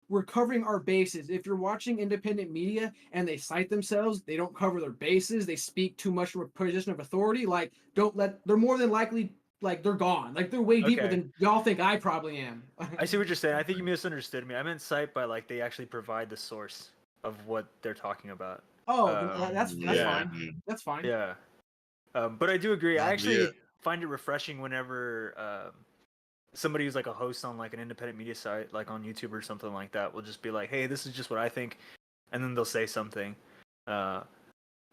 we're covering our bases. If you're watching independent media and they cite themselves, they don't cover their bases. They speak too much from a position of authority. Like don't let. They're more than likely like they're gone. Like they're way deeper Okay. than y'all think I probably am. I see what you're saying. I think you misunderstood me. I meant cite by like they actually provide the source of what they're talking about. Oh, that's Yeah, fine. That's fine. yeah. But I do agree. I Yeah. actually find it refreshing whenever somebody who's like a host on like an independent media site, like on YouTube or something like that, will just be like, "Hey, this is just what I think," and then they'll say something. Uh,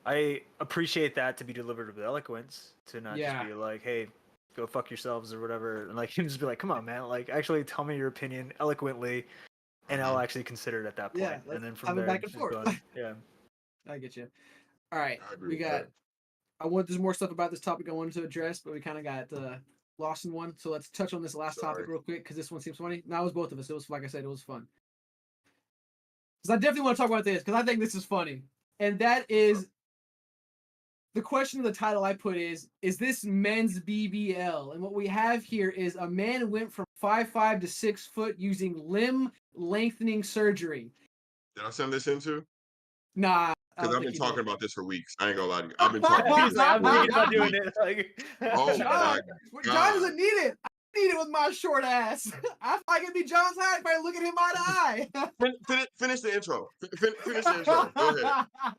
I appreciate that to be delivered with eloquence, to not just Yeah. be like, "Hey, go fuck yourselves" or whatever, and like just be like, "Come on, man! Like, actually tell me your opinion eloquently, and I'll actually consider it at that Yeah, point." And let's then from have it there, back and just forth. go on. Yeah. I get you. All right, I agree we with got. that. I want there's more stuff about this topic I wanted to address, but we kind of got lost in one. So let's touch on this last topic Sorry. real quick because this one seems funny. Now it was both of us. It was like I said, it was fun. Because I definitely want to talk about this because I think this is funny, and that is the question of the title I put is this men's BBL? And what we have here is a man went from 5'5" to 6 foot using limb lengthening surgery. Did I send this into? Nah, I Because don't I've think been you talking did. about this for weeks. I ain't gonna lie to you. I've been talking about He's this like, I'm for thinking about doing weeks. it. Like, Oh John, my John god. doesn't need it. I need it with my short ass. I can be John's height if I look at him eye to Finish the intro. Finish the intro. Go ahead. eye.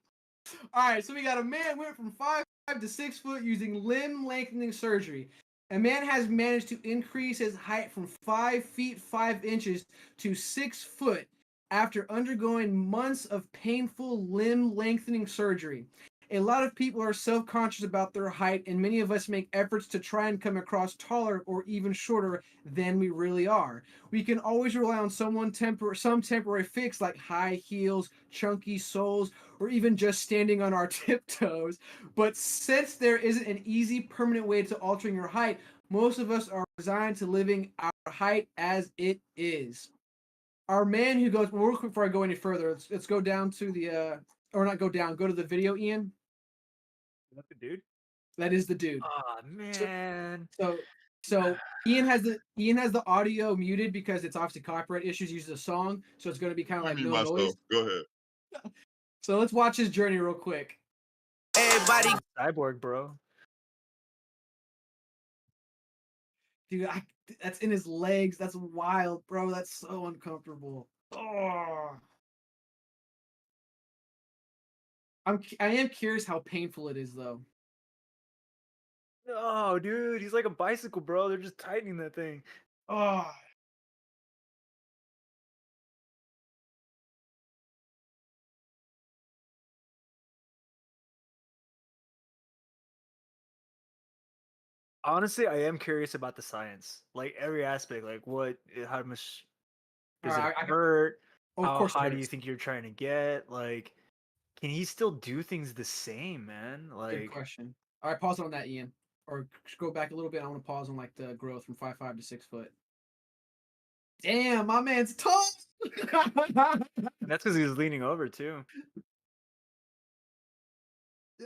All right, so we got a man went from 5'5" to 6 foot using limb lengthening surgery. A man has managed to increase his height from 5 feet 5 inches to 6 foot after undergoing months of painful limb lengthening surgery. A lot of people are self conscious about their height, and many of us make efforts to try and come across taller or even shorter than we really are. We can always rely on some temporary fix like high heels, chunky soles, or even just standing on our tiptoes. But since there isn't an easy, permanent way to altering your height, most of us are resigned to living our height as it is. Our man who goes, well, real quick before I go any further, let's go down to the, or not go down, go to the video, Ian. is that the dude? That is the dude. Oh So, man. so Ian has the audio muted because it's obviously copyright issues. Uses a song, so it's going to be kind of I like mute no myself. noise. Go ahead. So let's watch his journey real quick. Everybody, Cyborg, bro. Dude, that's in his legs. That's wild, bro. That's so uncomfortable. Oh. I am curious how painful it is though. No, dude, he's like a bicycle, bro. They're just tightening that thing. Oh, Honestly, I am curious about the science, like every aspect, like how much all does it right. hurt? Oh, of How course it high do you hurts. think you're trying to get? Like, can he still do things the same, man? Good Like, question. All right, pause on that, Ian. Or go back a little bit. I want to pause on like the growth from 5'5" to 6 foot. Damn, my man's tall. and that's because he was leaning over too.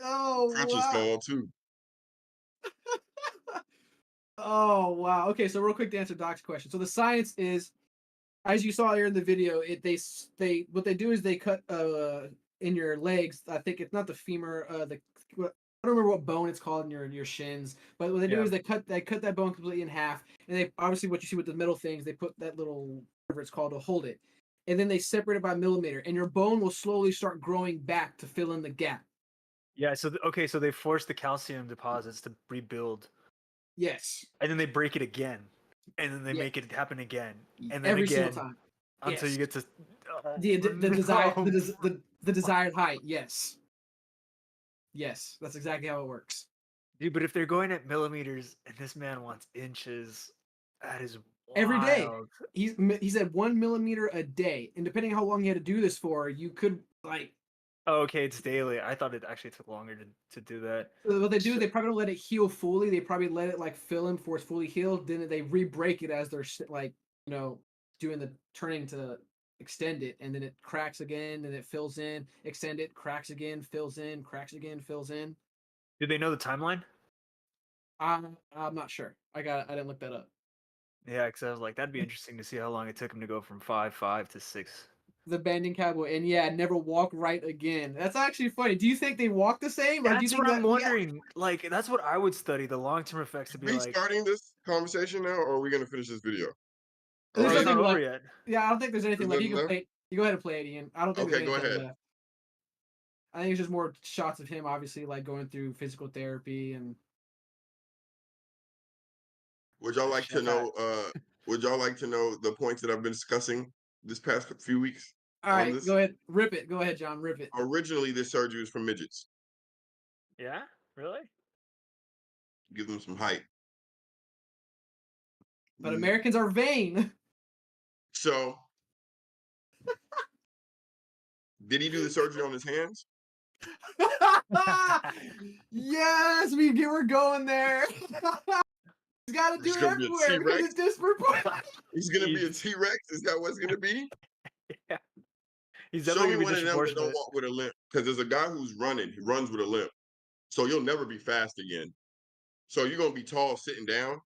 Oh French is wow. small too. Oh wow. Okay, so real quick to answer Doc's question. So the science is, as you saw here in the video, they what they do is they cut in your legs. I think it's not the femur. I don't remember what bone it's called in your shins. But what they do Yeah. is they cut that bone completely in half, and they obviously what you see with the middle things they put that little whatever it's called to hold it, and then they separate it by millimeter, and your bone will slowly start growing back to fill in the gap. Yeah. So okay, so they force the calcium deposits to rebuild, Yes. and then they break it again, and then they Yeah. make it happen again, and then Every single again time. until Yes. you get to The desired no. the desired height. Yes. Yes. That's exactly how it works. Dude, but if they're going at millimeters and this man wants inches, that is Every day. wild. He said 1 millimeter a day, and depending on how long he had to do this for, you could like Oh, okay, it's daily. I thought it actually took longer to do that. what they do. So, They probably don't let it heal fully. They probably let it like fill in before it's fully healed. Then they re-break it as they're like doing the turning to extend it, and then it cracks again, and it fills in, extend it, cracks again, fills in, cracks again, fills in. do they know the timeline? I'm not sure. I didn't look that up. Yeah, because I was like, that'd be interesting to see how long it took him to go from 5'5" to 6. The banding cowboy, and yeah, never walk right again. That's actually funny. Do you think they walk the same? Like, do you That's think what I'm that? Yeah. wondering. Like, that's what I would study the long term effects to Are be we like, starting this conversation now, or are we gonna finish this video? Are There's oh, we it's in? nothing not over left. yet. Yeah, I don't think there's anything There's left. You nothing can left. play. You go ahead and play it, Ian. I don't think there's Okay, go anything ahead. left. I think it's just more shots of him, obviously, like going through physical therapy and Would y'all like to Chef hat. know? Would y'all like to know the points that I've been discussing this past few weeks all on right, this? go ahead, rip it. Go ahead, John, rip it. Originally, this surgery was for midgets. Yeah? Really? Give them some height. But Americans are vain. So, did he do the surgery on his hands? Yes, we're going there. He's got to do He's it gonna be a everywhere because T-Rex. it's disproportionate. He's gonna be a He's, T-Rex. Is that what's gonna be? yeah. He's Show definitely me gonna be one of them that don't disproportionate. walk with a limp. Because there's a guy who's running. He runs with a limp. So you'll never be fast again. So you're gonna be tall sitting down.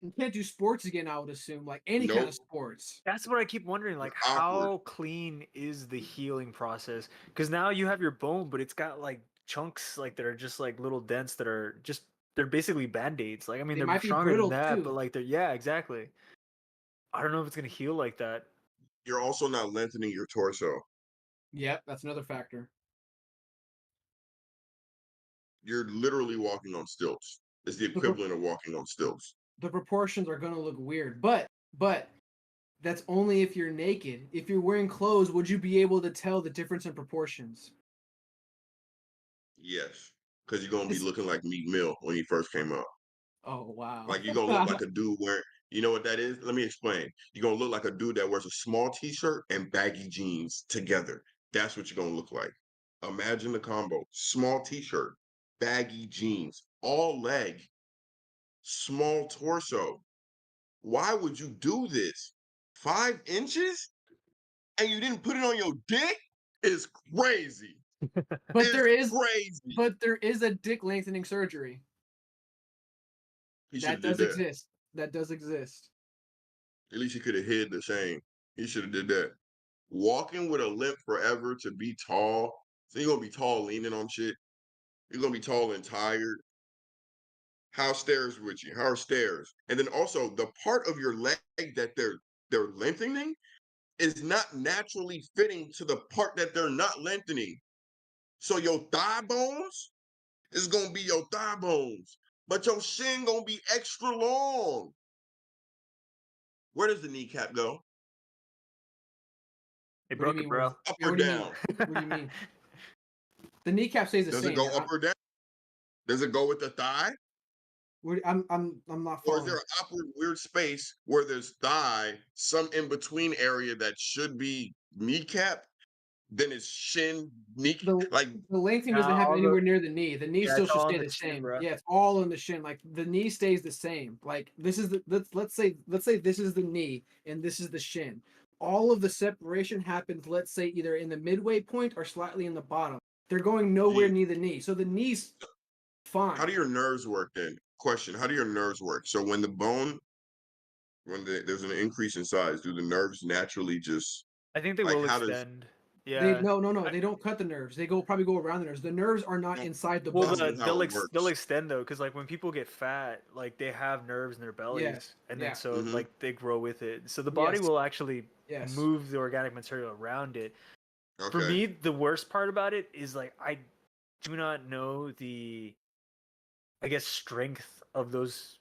You can't do sports again, I would assume, like any kind of Nope. sports. That's what I keep wondering. You're Like, awkward. how clean is the healing process? Because now you have your bone, but it's got like chunks like that are just like little dents that are just they're basically band-aids. Like, I mean, They they're might be stronger than brittle that, but too. like they're yeah, exactly. I don't know if it's gonna heal like that. You're also not lengthening your torso. Yep, that's another factor. You're literally walking on stilts. It's the The, pro- equivalent of walking on stilts. the proportions are going to look weird, but that's only if you're naked. If you're wearing clothes, would you be able to tell the difference in proportions? Yes. Because you're gonna be It's, looking like Meek Mill when he first came up. oh wow. Like you're gonna look like a dude wearing, you know what that is? Let me explain. You're gonna look like a dude that wears a small t-shirt and baggy jeans together. That's what you're gonna look like. Imagine the combo. Small t-shirt, baggy jeans, all leg, small torso. Why would you do this? 5 inches? And you didn't put it on your dick? Is crazy. but It's there is crazy. but there is a dick lengthening surgery. He should That have did does that. exist. That does exist. At least he could have hid the shame. He should have did that. Walking with a limp forever to be tall. So you're gonna be tall leaning on shit. You're gonna be tall and tired. How stairs with you? How are stairs? And then also the part of your leg that they're lengthening is not naturally fitting to the part that they're not lengthening. So your thigh bones is gonna be your thigh bones. but your shin gonna be extra long. Where does the kneecap go? They What do you broke mean? it, bro. Up Yeah, or what do you mean? down? What do you mean? The kneecap stays the Does it same. go up or down? Does it go with the thigh? I'm not Or is following. there an awkward, weird space where there's thigh, some in between area that should be kneecap, then it's shin, knee, The like the lengthening doesn't Nah, happen all the anywhere near the knee. The knee yeah, still it's should all stay on the the chin, same. bro. Yeah, it's all in the shin. Like the knee stays the same. Like this is the let's say this is the knee and this is the shin. All of the separation happens, let's say, either in the midway point or slightly in the bottom. They're going nowhere Gee, near the knee. So the knee's how do fine. your nerves work then? Question, how do your nerves work? So when the bone, there's an increase in size, do the nerves naturally just, I think they like, will how does, extend. They Yeah. no, I, they don't cut the nerves. They probably go around the nerves. The nerves are not no, inside the well, that's bone. not how it they'll works. extend though, because like when people get fat, like they have nerves in their bellies, Yes. and then Yeah. so Hmm. like they grow with it. So the body Yes. will actually Yes. move the organic material around it. For Okay. me, the worst part about it is like I do not know the, I guess, strength of those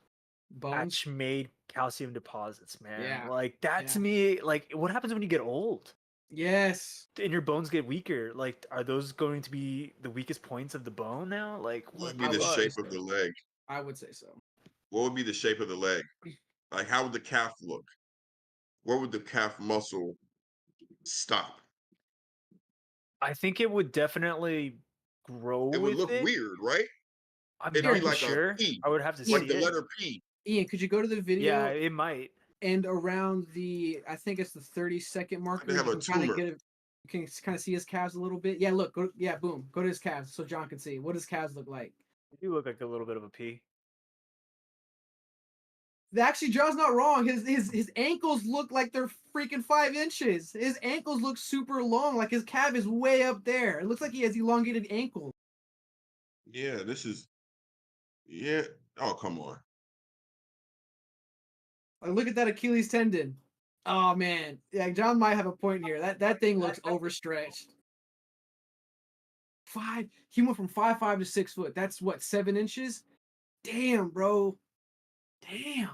Bones. match-made calcium deposits, man. Yeah. Like that Yeah. to me, like what happens when you get old Yes. and your bones get weaker? Like, are those going to be the weakest points of the bone now? Like, What would what be the I the would fuck? say shape of so. the leg? I would say so. What would be the shape of the leg? Like, how would the calf look? Where would the calf muscle stop? I think it would definitely grow It would with look it. weird, right? I'm It'd be not too Here, like a sure. P, I would have to like see the it. letter P. Ian, could you go to the Yeah, video it might. and around I think it's the 30-second Like they marker, have you a can kind of tumor. get it, you can kind of see his calves a little bit. Yeah, look, yeah, boom, go to his calves so John can see. What does calves look like? You look like a little bit of a P. Actually, John's not wrong. His ankles look like they're freaking 5 inches. His ankles look super long, like his calf is way up there. It looks like he has elongated ankles. Yeah, this is, yeah. Oh, come on. Like, look at that Achilles tendon. Oh man, yeah, John might have a point here. That thing looks overstretched. He went from 5'5" to 6 foot. That's what, 7 inches? Damn, bro. Damn.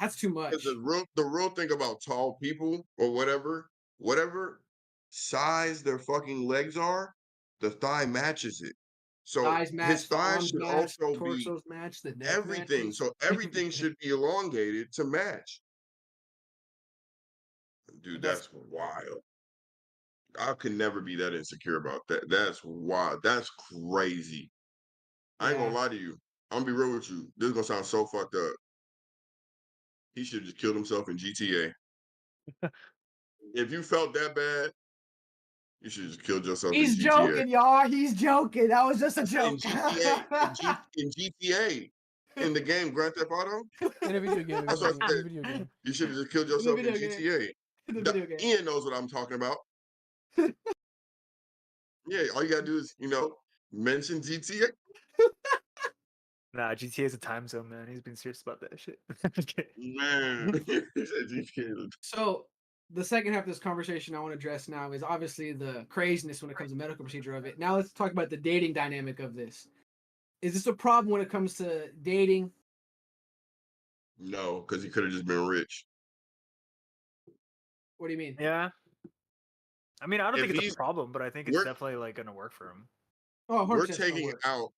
That's too Because much. the real thing about tall people or whatever size their fucking legs are, the thigh matches it. So Thighs his match, the thighs arms should match, also be torsos match, the neck everything. matches. So everything should be elongated to match. Dude, That's that's wild. I could never be that insecure about that. That's wild. That's crazy. I ain't gonna yeah. lie to you. I'm gonna be real with you. This is gonna sound so fucked up. He should have just killed himself in GTA. If you felt that bad, you should have just killed yourself in He's GTA. joking, y'all. He's joking. That was just a I said in joke. GTA, in GTA, in the game Grand Theft Auto. In a video game. That's what I In said. a video game. You should have just killed In a yourself in video game. GTA. In the video game. Ian knows what I'm talking about. Yeah, all you gotta do is, mention GTA. Nah, GTA is a time zone, man. He's been serious about that shit. Okay. Man, he said GTA. So the second half of this conversation I want to address now is obviously the craziness when it comes to medical procedure of it. Now let's talk about the dating dynamic of this. Is this a problem when it comes to dating? No, because he could have just been rich. What do you mean? Yeah. I mean, I don't If think it's a he's problem, but I think it's we're definitely like gonna work for him. Oh, we're 100% it's gonna taking work. out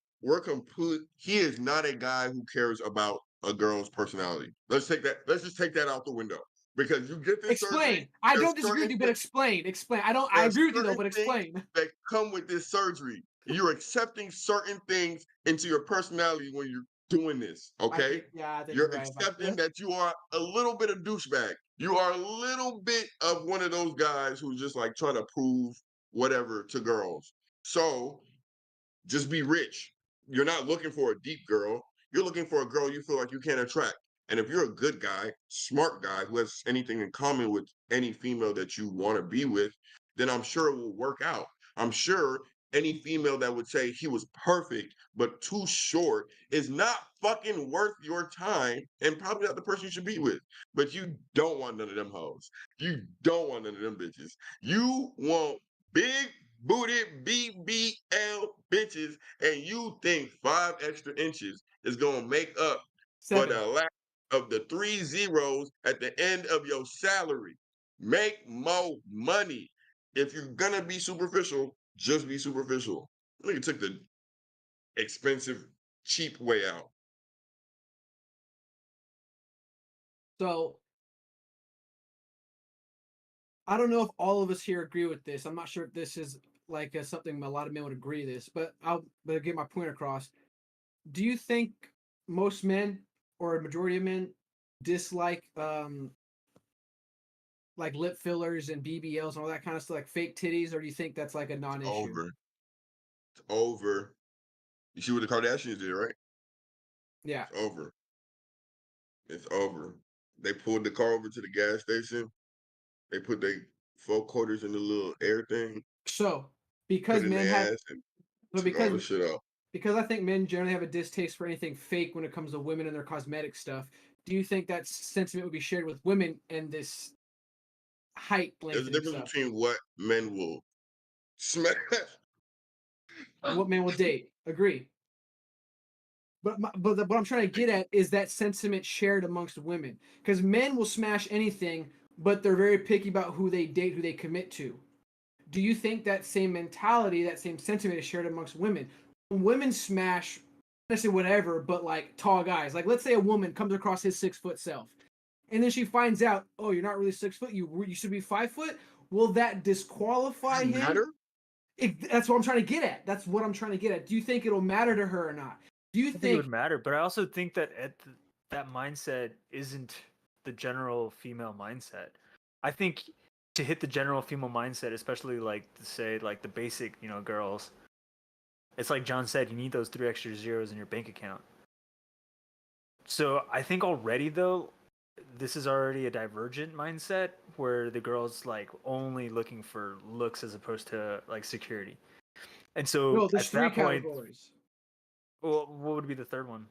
he is not a guy who cares about a girl's personality. Let's just take that out the window. Because you get this surgery, Explain. I there's don't disagree with certain you, but things, explain. Explain. I there are agree with you though, certain but things explain. that come with this surgery. You're accepting certain things into your personality when you're doing this. Okay. I think You're you're right about accepting that. that you are a little bit of douchebag. You are a little bit of one of those guys who's just like trying to prove whatever to girls. So just be rich. You're not looking for a deep girl. You're looking for a girl you feel like you can attract. And if you're a good guy, smart guy who has anything in common with any female that you want to be with, then I'm sure it will work out. I'm sure any female that would say he was perfect but too short is not fucking worth your time and probably not the person you should be with. But you don't want none of them hoes. You don't want none of them bitches. You want big booted BBL bitches, and you think 5 extra inches is gonna make up for 7. the lack of the 3 zeros at the end of your salary. Make more money. If you're gonna be superficial, just be superficial. Nigga took the expensive, cheap way out. So I don't know if all of us here agree with this. I'm not sure if this is like something a lot of men would agree to this, but I'll get my point across. Do you think most men or a majority of men dislike like lip fillers and BBLs and all that kind of stuff, like fake titties, or do you think that's like a non-issue? Over. It's over. You see what the Kardashians did, right? Yeah. It's over. It's over. They pulled the car over to the gas station. They put their 4 quarters in the little air thing, So put because it in men their have, ass, and so took all the shit out. because I think men generally have a distaste for anything fake when it comes to women and their cosmetic stuff. Do you think that sentiment would be shared with women and this height There's a lengthening difference stuff? between what men will smash. And what men will date? Agree. But what I'm trying to get at is that sentiment shared amongst women, because men will smash anything, but they're very picky about who they date, who they commit to. Do you think that same mentality, that same sentiment is shared amongst women? When women smash, let's say whatever, but like tall guys. Like let's say a woman comes across his 6 foot self, and then she finds out, oh, you're not really 6 foot. You should be 5 foot. Will that disqualify Does it him? matter? That's what I'm trying to get at. That's what I'm trying to get at. Do you think it'll matter to her or not? Do you I think it think would matter, but I also think that that mindset isn't the general female mindset. I think to hit the general female mindset, especially like to say like the basic, girls, it's like John said, you need those 3 extra zeros in your bank account. So I think already though, this is already a divergent mindset where the girl's like only looking for looks as opposed to like security. And so no? There's at three that point, categories. well, what would be the third one?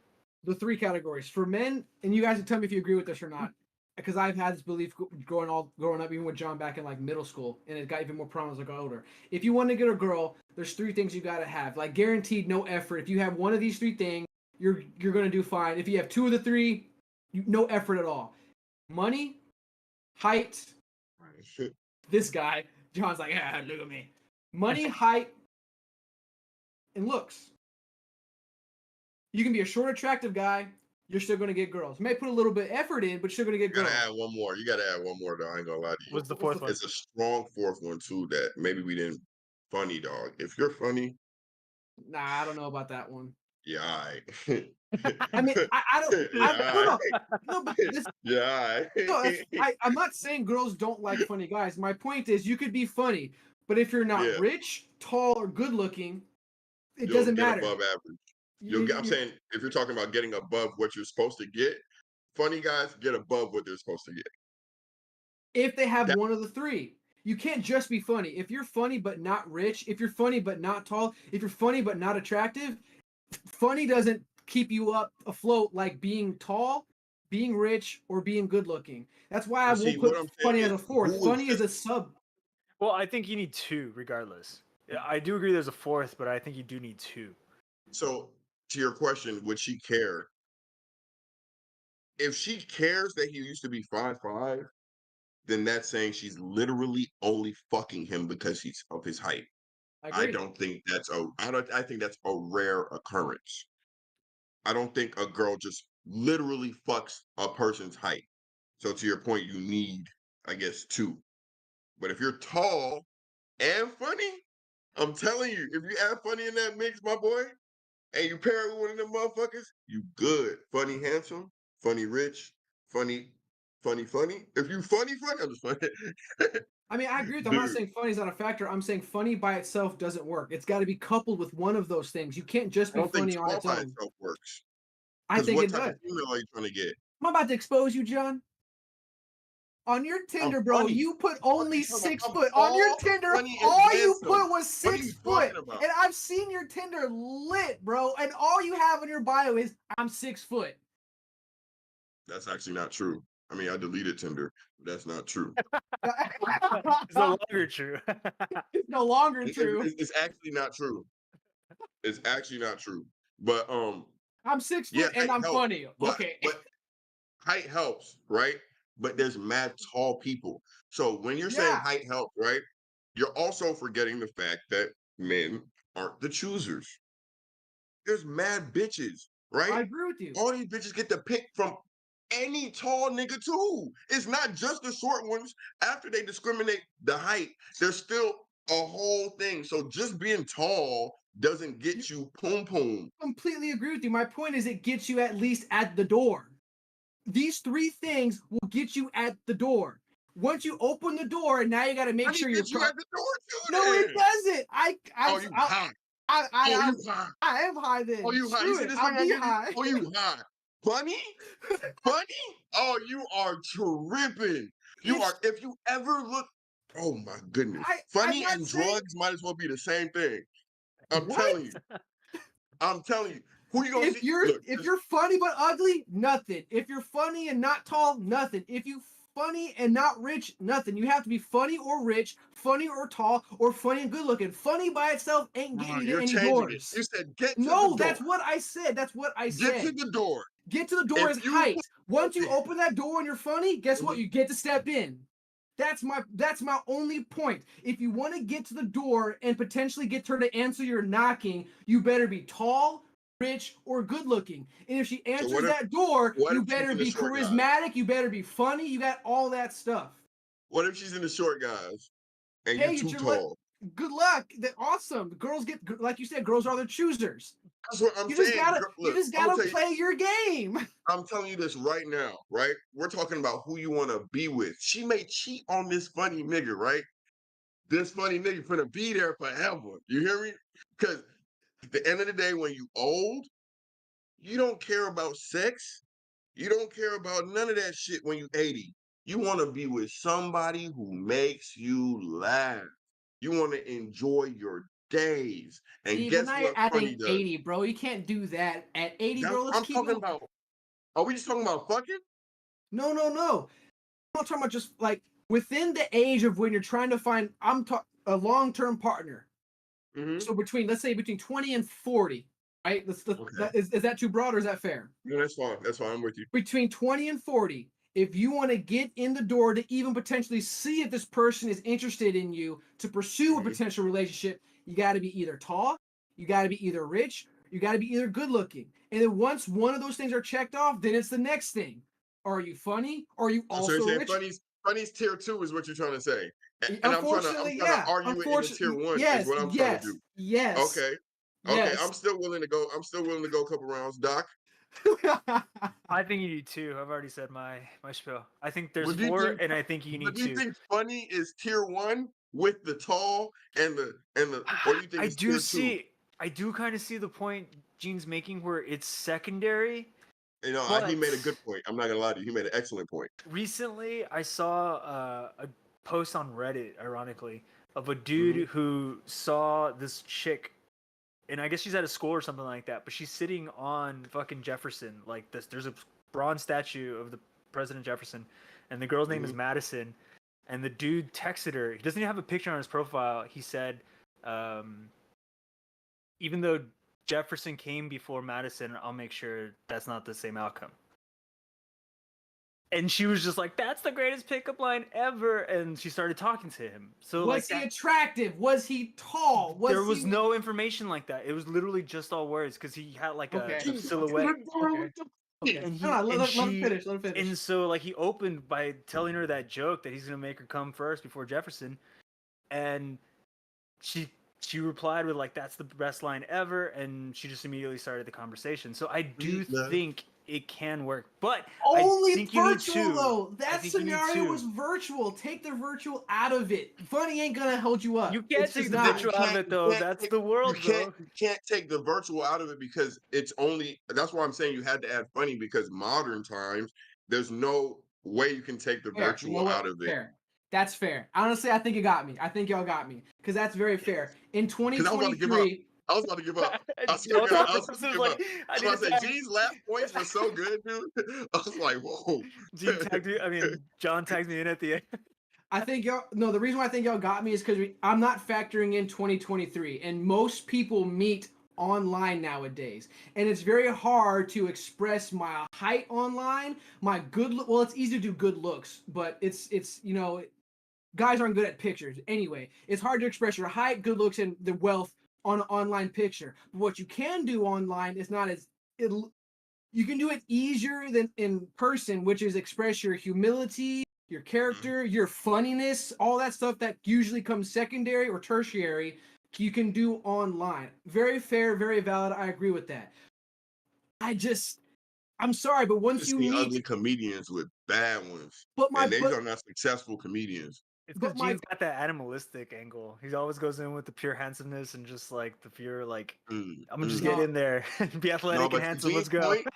The 3 categories for men, and you guys can tell me if you agree with this or not. Because I've had this belief growing up, even with John back in like middle school, and it got even more prominent as I got older. If you want to get a girl, there's 3 things you gotta have, like guaranteed, no effort. If you have one of these 3 things, you're gonna do fine. If you have 2 of the 3, no effort at all. Money, height. This guy, John's like, ah, look at me. Money, height, and looks. You can be a short, attractive guy. You're still going to get girls. You may put a little bit of effort in, but you're still going to get You gotta girls. add one more. You gotta add one more though. I ain't gonna lie to you. What's the fourth one? It's a strong fourth one too that maybe we didn't. Funny dog. If you're funny, Nah, I don't know about that one. yeah, alright. I mean, I don't. Yeah, No, but this. yeah. No, I'm not saying girls don't like funny guys. My point is, you could be funny, but if you're not Yeah. rich, tall, or good looking, it You'll doesn't get matter. above average. I'm saying if you're talking about getting above what you're supposed to get, funny guys get above what they're supposed to get. If they have one of the 3. You can't just be funny. If you're funny but not rich, if you're funny but not tall, if you're funny but not attractive, funny doesn't keep you up afloat like being tall, being rich, or being good looking. That's why I won't put funny as a 4th. Funny is a sub. Well, I think you need 2 regardless. I do agree there's a 4th, but I think you do need 2. So to your question, would she care? If she cares that he used to be 5'5", then that's saying she's literally only fucking him because he's of his height. I don't think that's I think that's a rare occurrence. I don't think a girl just literally fucks a person's height. So to your point, you need, I guess, 2. But if you're tall and funny, I'm telling you, if you add funny in that mix, my boy, and you pair it with one of them motherfuckers, you good. Funny, handsome, funny, rich, funny, funny. If you funny, I'm just funny. I mean, I agree with you. I'm not saying funny is not a factor. I'm saying funny by itself doesn't work. It's got to be coupled with one of those things. You can't just be funny on its own. Itself works. I think it does. What type of female are you trying to get? I'm about to expose you, John. On your Tinder, bro, funny. you put only 6 foot. tall, On your Tinder, funny, and all you handsome. put was What are 6 you foot. talking about? And I've seen your Tinder lit, bro. And all you have in your bio is I'm 6 foot. That's actually not true. I mean, I deleted Tinder. But that's not true. It's no longer true. It's no longer true. It's actually not true. It's actually not true. But I'm 6 yeah, foot and height I'm helps. funny. Okay. But height helps, right? But there's mad tall people. So when you're saying Yeah, height helps, right? You're also forgetting the fact that men aren't the choosers. There's mad bitches, I right? agree with you. All these bitches get to pick from any tall nigga too. It's not just the short ones. After they discriminate the height, there's still a whole thing. So just being tall doesn't get you poom poom. Completely agree with you. My point is, it gets you at least at the door. These 3 things will get you at the door. Once you open the door, and now you got to make How do sure you you're. get you at the door too No, it then? doesn't. Oh, you high. Oh, you high. I am high Oh, then. you high. You Screw see it. this I'll ring I be give you? high. Oh, you high. Funny? Funny? Oh, you are tripping. You are, if you ever look, oh my goodness. I'm Funny not and saying drugs might as well be the same thing. I'm what. telling you. I'm telling you. Who you gonna see? Look, If you're funny but ugly, nothing. If you're funny and not tall, nothing. If you funny and not rich, nothing. You have to be funny or rich, funny or tall, or funny and good looking. Funny by itself ain't getting you to you're any changing it. doors. You said get to the No, door. that's what I said. That's what I Get to said. the door. Get to the door If is you height. Once you open that door and you're funny, guess what? You get to step in. That's my only point. If you want to get to the door and potentially get her to answer your knocking, you better be tall, rich, or good looking. And if she answers that door, you she's better in the be short guys? charismatic, you better be funny, you got all that stuff. What if she's in the short guys and Hey, you too tall? good luck. Awesome. Girls get, like you said, girls are the choosers. That's what I'm You saying. just I'm gonna gotta tell you, play your game. I'm telling you this right now, right? We're talking about who you want to be with. She may cheat on this funny nigga, right? This funny nigga finna be there forever. You hear me? Because at the end of the day, when you old, you don't care about sex. You don't care about none of that shit when you 80. You want to be with somebody who makes you laugh. You want to enjoy your days. And See, but guess now you're what funny adding does? 80, bro. You can't do that. At 80, That's bro, what let's I'm keep talking it. about. Are we just talking about fucking? No, no, no. I'm not talking about just like within the age of when you're trying to find a long-term partner. Mm-hmm. So let's say between 20 and 40, right? Okay. Is that too broad or is that fair? No, that's fine. That's fine. I'm with you. Between 20 and 40, if you want to get in the door to even potentially see if this person is interested in you to pursue a Mhm. potential relationship, you got to be either tall, you got to be either rich, you got to be either good looking. And then once one of those things are checked off, then it's the next thing. Are you funny? Are you So you're also saying rich? funny's tier 2 is what you're trying to say. And I'm trying Unfortunately, to yeah. argue it into tier 1 is Yes, what I'm trying to yes, do. yes, Okay. Okay, yes. I'm still willing to go. I'm still willing to go a couple rounds, Doc. I think you need 2. I've already said my spiel. I think there's But do you 4, think and I think you need do you 2. think funny is tier 1 with the tall and the or do you think it's tier 2? I do kind of see the point Gene's making where it's secondary. You know, he But made a good point. I'm not gonna lie to you. He made an excellent point. recently, I saw a post on Reddit, ironically, of a dude who saw this chick, and I guess she's at a school or something like that, but she's sitting on fucking Jefferson, like this. There's a bronze statue of the President Jefferson, and the girl's name is Madison, and the dude texted her. He doesn't even have a picture on his profile. He said, even though Jefferson came before Madison, I'll make sure that's not the same outcome. And she was just like, "That's the greatest pickup line ever," and she started talking to him. So was he attractive? Was he tall? There was no information like that. It was literally just all words because he had like a silhouette. Okay. And Let him finish. Let him finish. And so like he opened by telling her that joke that he's gonna make her come first before Jefferson, and she replied with like, "That's the best line ever," and she just immediately started the conversation. So I do think it can work, but only I think virtual you need 2. though. That scenario was virtual. Take the virtual out of it. Funny ain't gonna hold you up. You can't take the virtual out of it though. That's the world, bro. You can't take the virtual out of it because it's only. That's why I'm saying you had to add funny because modern times there's no way you can take the virtual out of it. Fair. That's fair. Honestly, I think you got me. I think y'all got me because that's very fair. In 2023, I was about to give up. I was No, about Thomas to was give like, up. I I need was to about to say, tag. Gene's last points were so good, dude. I was like, whoa. Gene tagged me. I mean, John tagged me in at the end. I think y'all. No, the reason why I think y'all got me is because I'm not factoring in 2023, and most people meet online nowadays, and it's very hard to express my height online. My good look. Well, it's easy to do good looks, but it's guys aren't good at pictures anyway. It's hard to express your height, good looks, and the wealth on an online picture. But what you can do online is not as it. You can do it easier than in person, which is express your humility, your character, your funniness, all that stuff that usually comes secondary or tertiary. You can do online. Very fair, very valid. I agree with that. I'm sorry, but once Just you seen meet, ugly comedians with bad ones, but and these are not successful comedians. It's because but my Gene's got that animalistic angle. He always goes in with the pure handsomeness and just like the pure like, I'm gonna just get No. in there, be athletic and but to handsome. Let's Gene's go. point,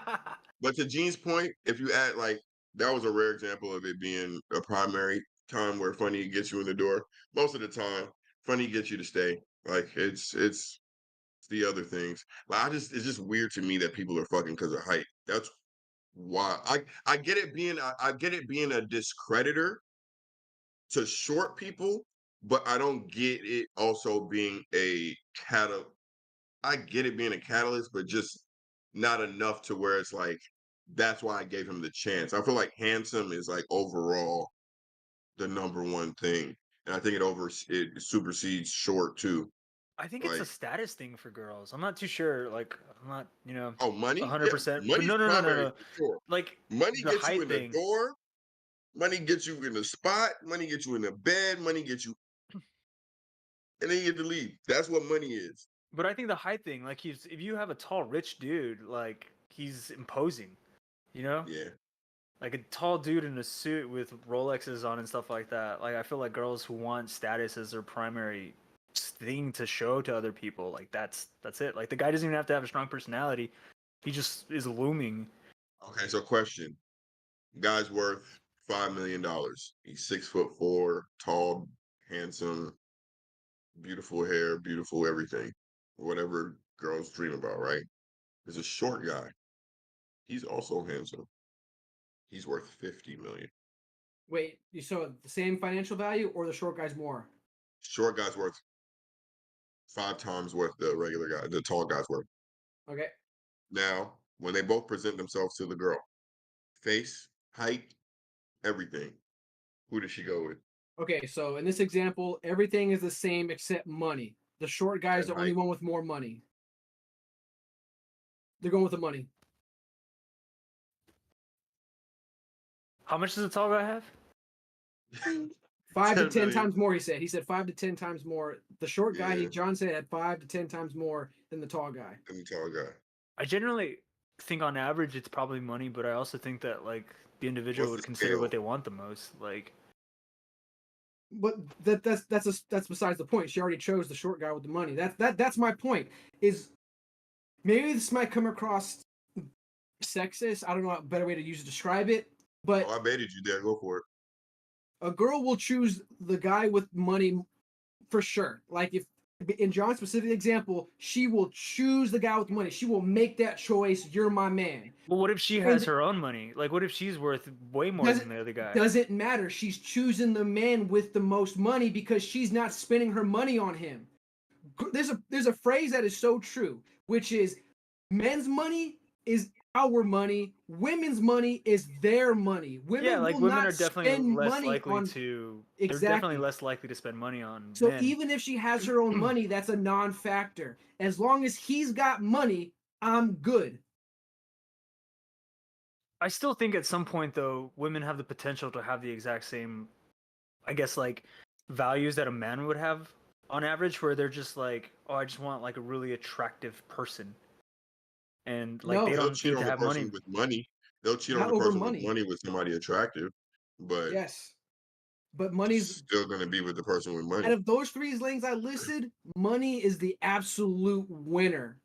but to Gene's point, if you add like that was a rare example of it being a primary time where funny gets you in the door. Most of the time, funny gets you to stay. Like it's the other things. Like it's just weird to me that people are fucking because of height. That's why I get it being I get it being a discreditor to short people, but I don't get it also being a catalyst. I get it being a catalyst, but just not enough to where it's like that's why I gave him the chance. I feel like handsome is like overall the number one thing, and I think it supersedes short too. I think it's a Like, status thing for girls. I'm not too sure. Like, I'm not, oh, money, yeah, 100%. But money's primary no. for sure. Like Money the gets you height in the thing. door. Money gets you in the spot. Money gets you in the bed. Money gets you, and then you get to leave. That's what money is. But I think the height thing, like, if you have a tall, rich dude, like, he's imposing. You know, Yeah. like a tall dude in a suit with Rolexes on and stuff like that. Like, I feel like girls who want status as their primary thing to show to other people, like that's it. Like the guy doesn't even have to have a strong personality. He just is looming. Okay. So, question: Guy's worth $5 million. He's 6'4", tall, handsome, beautiful hair, beautiful everything. Whatever girls dream about, right? There's a short guy. He's also handsome. He's worth 50 million. wait, you saw the same financial value or the short guy's more? Short guy's worth 5 times worth the regular guy, the tall guy's worth. Okay. Now, when they both present themselves to the girl, face, height, everything, who does she go with? Okay, so in this example, everything is the same except money. The short guy is And the only height. one with more money. They're going with the money. How much does a tall guy have? 5 to 10 10 million. times more, he said. He said 5 to 10 times more. The short guy, Yeah. John said, had 5 to 10 times more than the tall guy. And the tall guy. I generally think on average it's probably money, but I also think that like the individual What's would the consider scale? what they want the most. Like, But that's besides the point. She already chose the short guy with the money. That's my point. Is maybe this might come across sexist. I don't know a better way to use to describe it. But Oh, I baited you there. Go for it. a girl will choose the guy with money for sure. Like if in John's specific example, she will choose the guy with money. She will make that choice. You're my man. well, what if she has her own money? Like, what if she's worth way more than the other guy? Doesn't matter. She's choosing the man with the most money because she's not spending her money on him. There's a phrase that is so true, which is men's money is our money, women's money is their money. Yeah, Women like will women not are definitely spend less money likely on to. They're exactly. definitely less likely to spend money on So men. even if she has her own money, that's a non-factor. As long as he's got money, I'm good. I still think at some point though, women have the potential to have the exact same, I guess, like values that a man would have on average, where they're just like, oh, I just want like a really attractive person, and like No. they They'll don't cheat need on to the have person money. with money. They'll cheat on Not the over person with money. money with somebody attractive, but Yes. But money's still going to be with the person with money. out of those three things I listed, money is the absolute winner.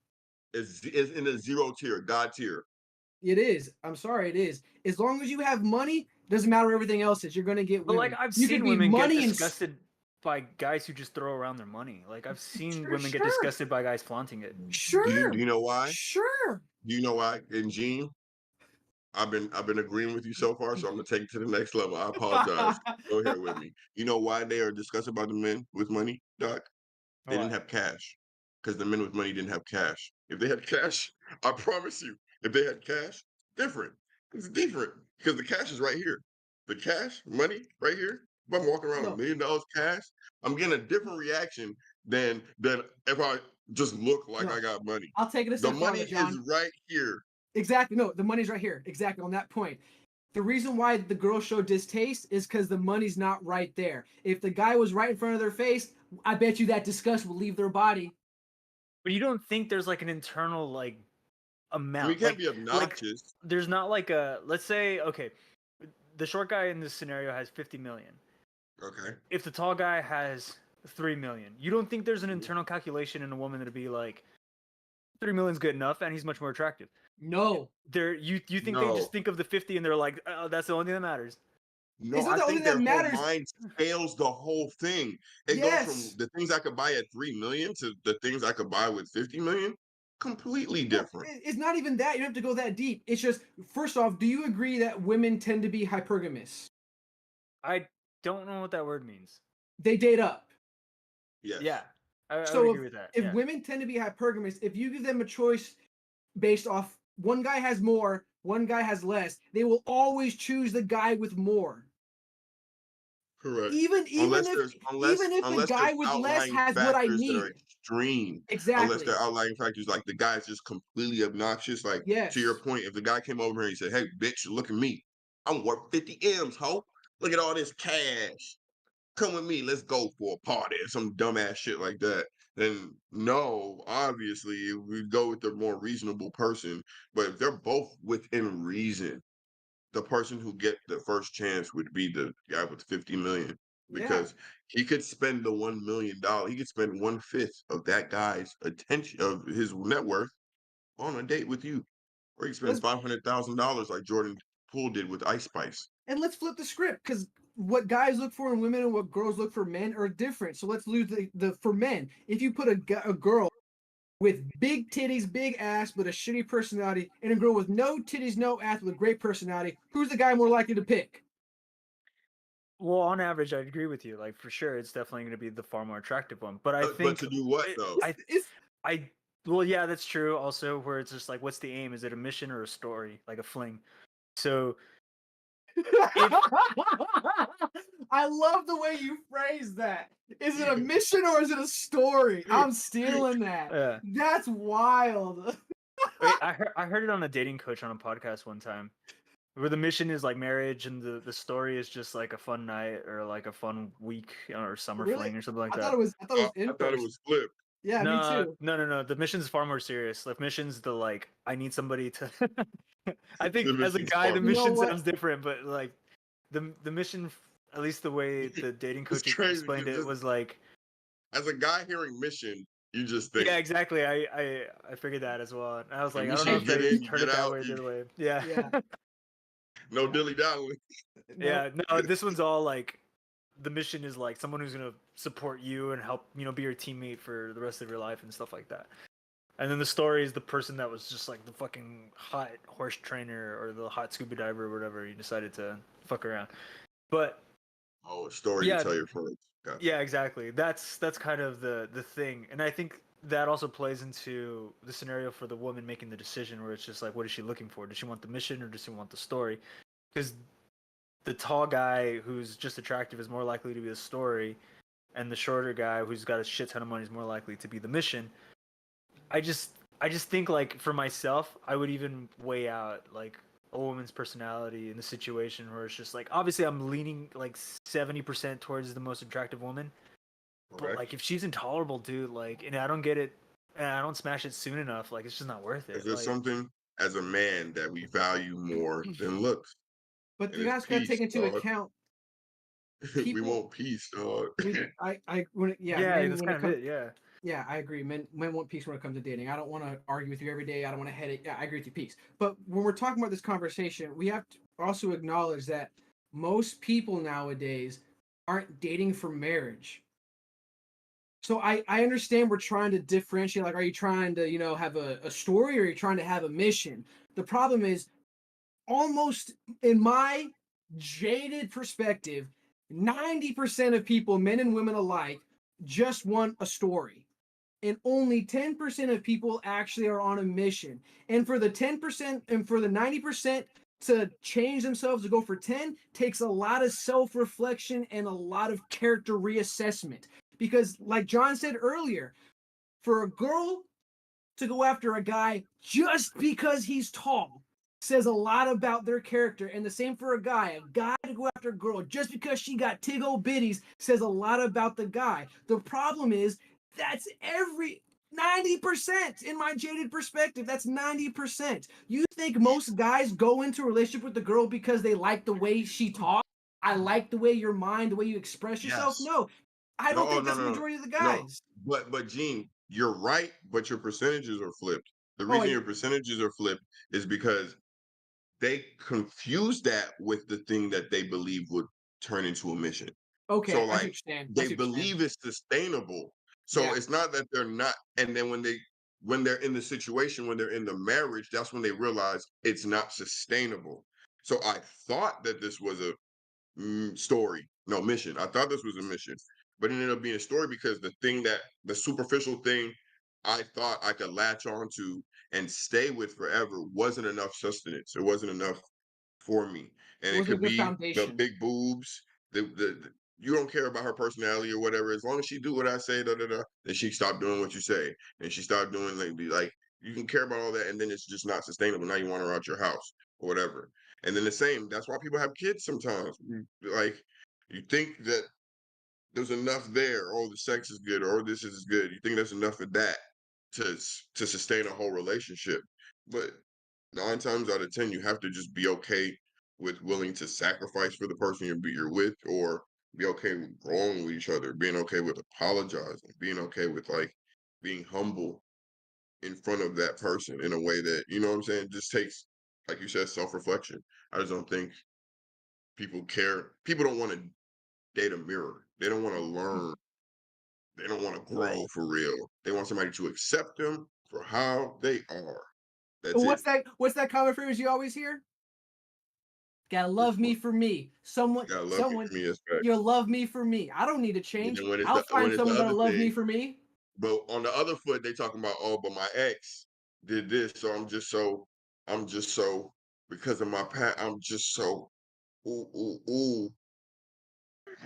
It's in the zero tier, God tier. It is. I'm sorry, it is. As long as you have money, doesn't matter what everything else is. You're gonna get But women. like I've You seen could be women get money and disgusted. by guys who just throw around their money. Like I've seen Sure, women get sure. disgusted by guys flaunting it. Sure. Do you know why? Sure. Do you know why? And Gene, I've been agreeing with you so far, so I'm gonna take it to the next level. I apologize. Go here with me. You know why they are discussing about the men with money, Doc? They didn't Why? have cash. Because the men with money didn't have cash. If they had cash, I promise you, if they had cash, different. It's different. Because the cash is right here. The cash, money, right here. If I'm walking around No. $1 million cash, I'm getting a different reaction than if I just look like No. I got money. I'll take it a The step money farther, John. is right here. Exactly. No, the money's right here. Exactly on that point. The reason why the girls show distaste is because the money's not right there. If the guy was right in front of their face, I bet you that disgust will leave their body. But you don't think there's like an internal like amount? I mean, you can't like, be obnoxious. there's not like a, let's say, okay, the short guy in this scenario has 50 million. Okay. If the tall guy has 3 million, you don't think there's an internal calculation in a woman that'd be like 3 million's good enough and he's much more attractive? No. You think they No. just think of the 50 and they're like, oh, that's the only thing that matters? No, It's not I the only think thing their that whole matters. mind scales the whole thing. It goes from Yes. the things I could buy at 3 million to the things I could buy with 50 million. Completely No, different. it's not even that. You don't have to go that deep. It's just, first off, do you agree that women tend to be hypergamous? I don't know what that word means. They date up. Yes. Yeah, I would So agree with that. if Yeah. women tend to be hypergamous, if you give them a choice based off one guy has more, one guy has less, they will always choose the guy with more. Correct. Even Unless if the unless guy there's with less outlying has what I factors that are need. extreme. Unless Exactly. there are outlying factors like the guy's just completely obnoxious. Like to your Yes. point, if the guy came over here and he said, "Hey, bitch, look at me. I'm worth 50 M's, ho. Look at all this cash. Come with me, let's go for a party," or some dumbass shit like that. Then no, obviously we go with the more reasonable person. But if they're both within reason, the person who get the first chance would be the guy with 50 million Yeah. because he could spend the $1 million. He could spend 1/5 of that guy's attention of his net worth on a date with you, or he could spend Let's $500,000 like Jordan Poole did with Ice Spice. and let's flip the script because what guys look for in women and what girls look for men are different. So let's lose the for men. If you put a girl with big titties, big ass, but a shitty personality, and a girl with no titties, no ass, with a great personality, who's the guy more likely to pick? Well, on average, I agree with you. Like for sure, it's definitely going to be the far more attractive one. But I But think to do what though? I well, yeah, that's true. Also, where it's just like, what's the aim? Is it a mission or a story, like a fling? So I love the way you phrase that. Is it a mission or is it a story? I'm stealing that. Yeah. That's wild. Wait, I heard it on a dating coach on a podcast one time, where the mission is like marriage and the story is just like a fun night or like a fun week or summer Really? fling or something like I that. thought it was I thought it inverse. was flipped. Yeah, me too. No. The mission's far more serious. Like mission's the like I need somebody to. I think The as a mission's guy, the far. You know mission what? sounds different, but like the mission, at least the way the dating It's coach crazy explained because it was like, as a guy hearing mission, you just think yeah, exactly. I figured that as well. And I was the like, I don't know mission, if you get they in, you heard get it that out, way or the you, other way. Yeah. Yeah. no dilly dallying. Yeah. No, this one's all like the mission is like someone who's gonna support you and help, be your teammate for the rest of your life and stuff like that. And then the story is the person that was just like the fucking hot horse trainer or the hot scuba diver or whatever you decided to fuck around. But Oh, a story yeah, you tell your friends. Gotcha. yeah, exactly. That's kind of the thing, and I think that also plays into the scenario for the woman making the decision, where it's just like, what is she looking for? Does she want the mission or does she want the story? Because the tall guy who's just attractive is more likely to be the story, and the shorter guy who's got a shit ton of money is more likely to be the mission. I just think like for myself, I would even weigh out like a woman's personality in the situation where it's just like obviously I'm leaning like 70% towards the most attractive woman. But Okay. like if she's intolerable, dude, like and I don't get it and I don't smash it soon enough, like it's just not worth Is it. there Like something as a man that we value more than looks? But And you it's guys got to take peace, into dog. account We people. want peace, dog. yeah, that's When kind it of comes, it, yeah. yeah, I agree. Men want peace when it comes to dating. I don't want to argue with you every day. I don't want to headache. Yeah, I agree with you, peace. But when we're talking about this conversation, we have to also acknowledge that most people nowadays aren't dating for marriage. So I understand we're trying to differentiate. Like, are you trying to, have a story, or are you trying to have a mission? The problem is, almost in my jaded perspective, 90% of people, men and women alike, just want a story. And only 10% of people actually are on a mission. And for the 10% and for the 90% to change themselves to go for 10 takes a lot of self-reflection and a lot of character reassessment. Because, like John said earlier, for a girl to go after a guy just because he's tall says a lot about their character. And the same for a guy to go after a girl just because she got tiggle bitties says a lot about the guy. The problem is that's every 90% in my jaded perspective. That's 90%. You think most guys go into a relationship with the girl because they like the way she talks? I like the way your mind, the way you express yourself. Yes. No, I don't No, think no, that's the no, no. majority of the No. guys. But Gene, you're right, but your percentages are flipped. The Oh, reason your percentages are flipped is because they confuse that with the thing that they believe would turn into a mission. So okay. I see what like you're saying. I they see what you're saying. believe it's sustainable. So Yeah. it's not that they're not, and then when they're in the situation, when they're in the marriage, that's when they realize it's not sustainable. So I thought that this was a story, no mission. I thought this was a mission, but it ended up being a story because the superficial thing I thought I could latch on to and stay with forever wasn't enough sustenance. It wasn't enough for me. It And it wasn't a could good be the foundation. big boobs, you don't care about her personality or whatever. As long as she do what I say, then she stop doing what you say, and she stop doing like you can care about all that, and then it's just not sustainable. Now you want her out your house or whatever. And then the same. That's why people have kids sometimes. Like you think that there's enough there. Oh, the sex is good, or this is good. You think there's enough of that to sustain a whole relationship, but 9 times out of 10, you have to just be okay with willing to sacrifice for the person you're with, or be okay with growing with each other, being okay with apologizing, being okay with like being humble in front of that person in a way that, you know what I'm saying, it just takes, like you said, self-reflection. I just don't think people care. People don't want to date a mirror. They don't want to learn. They don't want to grow for real. They want somebody to accept them for how they are. That's it. What's that common phrase you always hear? Gotta Which love me one? for me. Someone, You gotta love me someone, for me as you'll facts. love me for me. I don't need to And change. then when it's I'll the find someone that'll other love me thing, for me. but on the other foot, they talking about, oh, but my ex did this, so I'm just so because of my past, I'm just so ooh ooh ooh.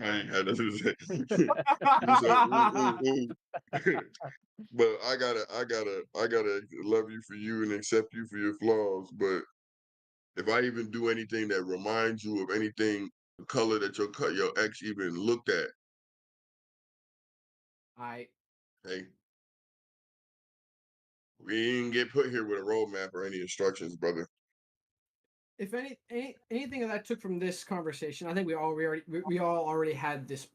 I ain't had nothing to say. I'm so ooh ooh ooh. But I gotta love you for you and accept you for your flaws. But if I even do anything that reminds you of anything, the color that your ex even looked at, I hey, we didn't get put here with a roadmap or any instructions, brother. if anything that I took from this conversation, I think we all already had this.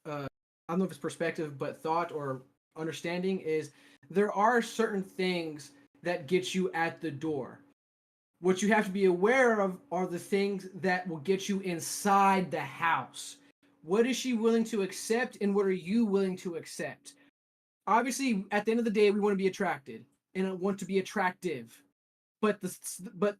I don't know if it's perspective, but thought or understanding is there are certain things that get you at the door. What you have to be aware of are the things that will get you inside the house. What is she willing to accept, and what are you willing to accept? Obviously, at the end of the day, we want to be attracted and want to be attractive. But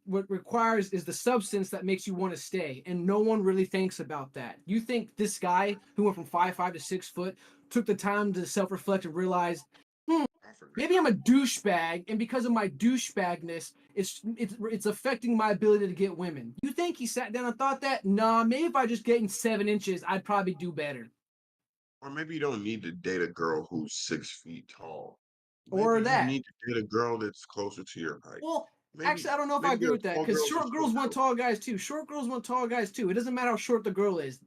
what requires is the substance that makes you want to stay, and no one really thinks about that. You think this guy who went from 5'5" to 6 foot took the time to self-reflect and realize, I forgot. maybe I'm a douchebag, and because of my douchebagness, it's affecting my ability to get women. You think he sat down and thought that? Nah, maybe if I just get in 7 inches, I'd probably do better. Or maybe you don't need to date a girl who's 6 feet tall. Or Maybe you that. need to date a girl that's closer to your height. Well, actually, Maybe I don't know if I maybe agree there with are that tall because girls and short short girls want girls. tall guys too. Short girls want tall guys too. It doesn't matter how short the girl is.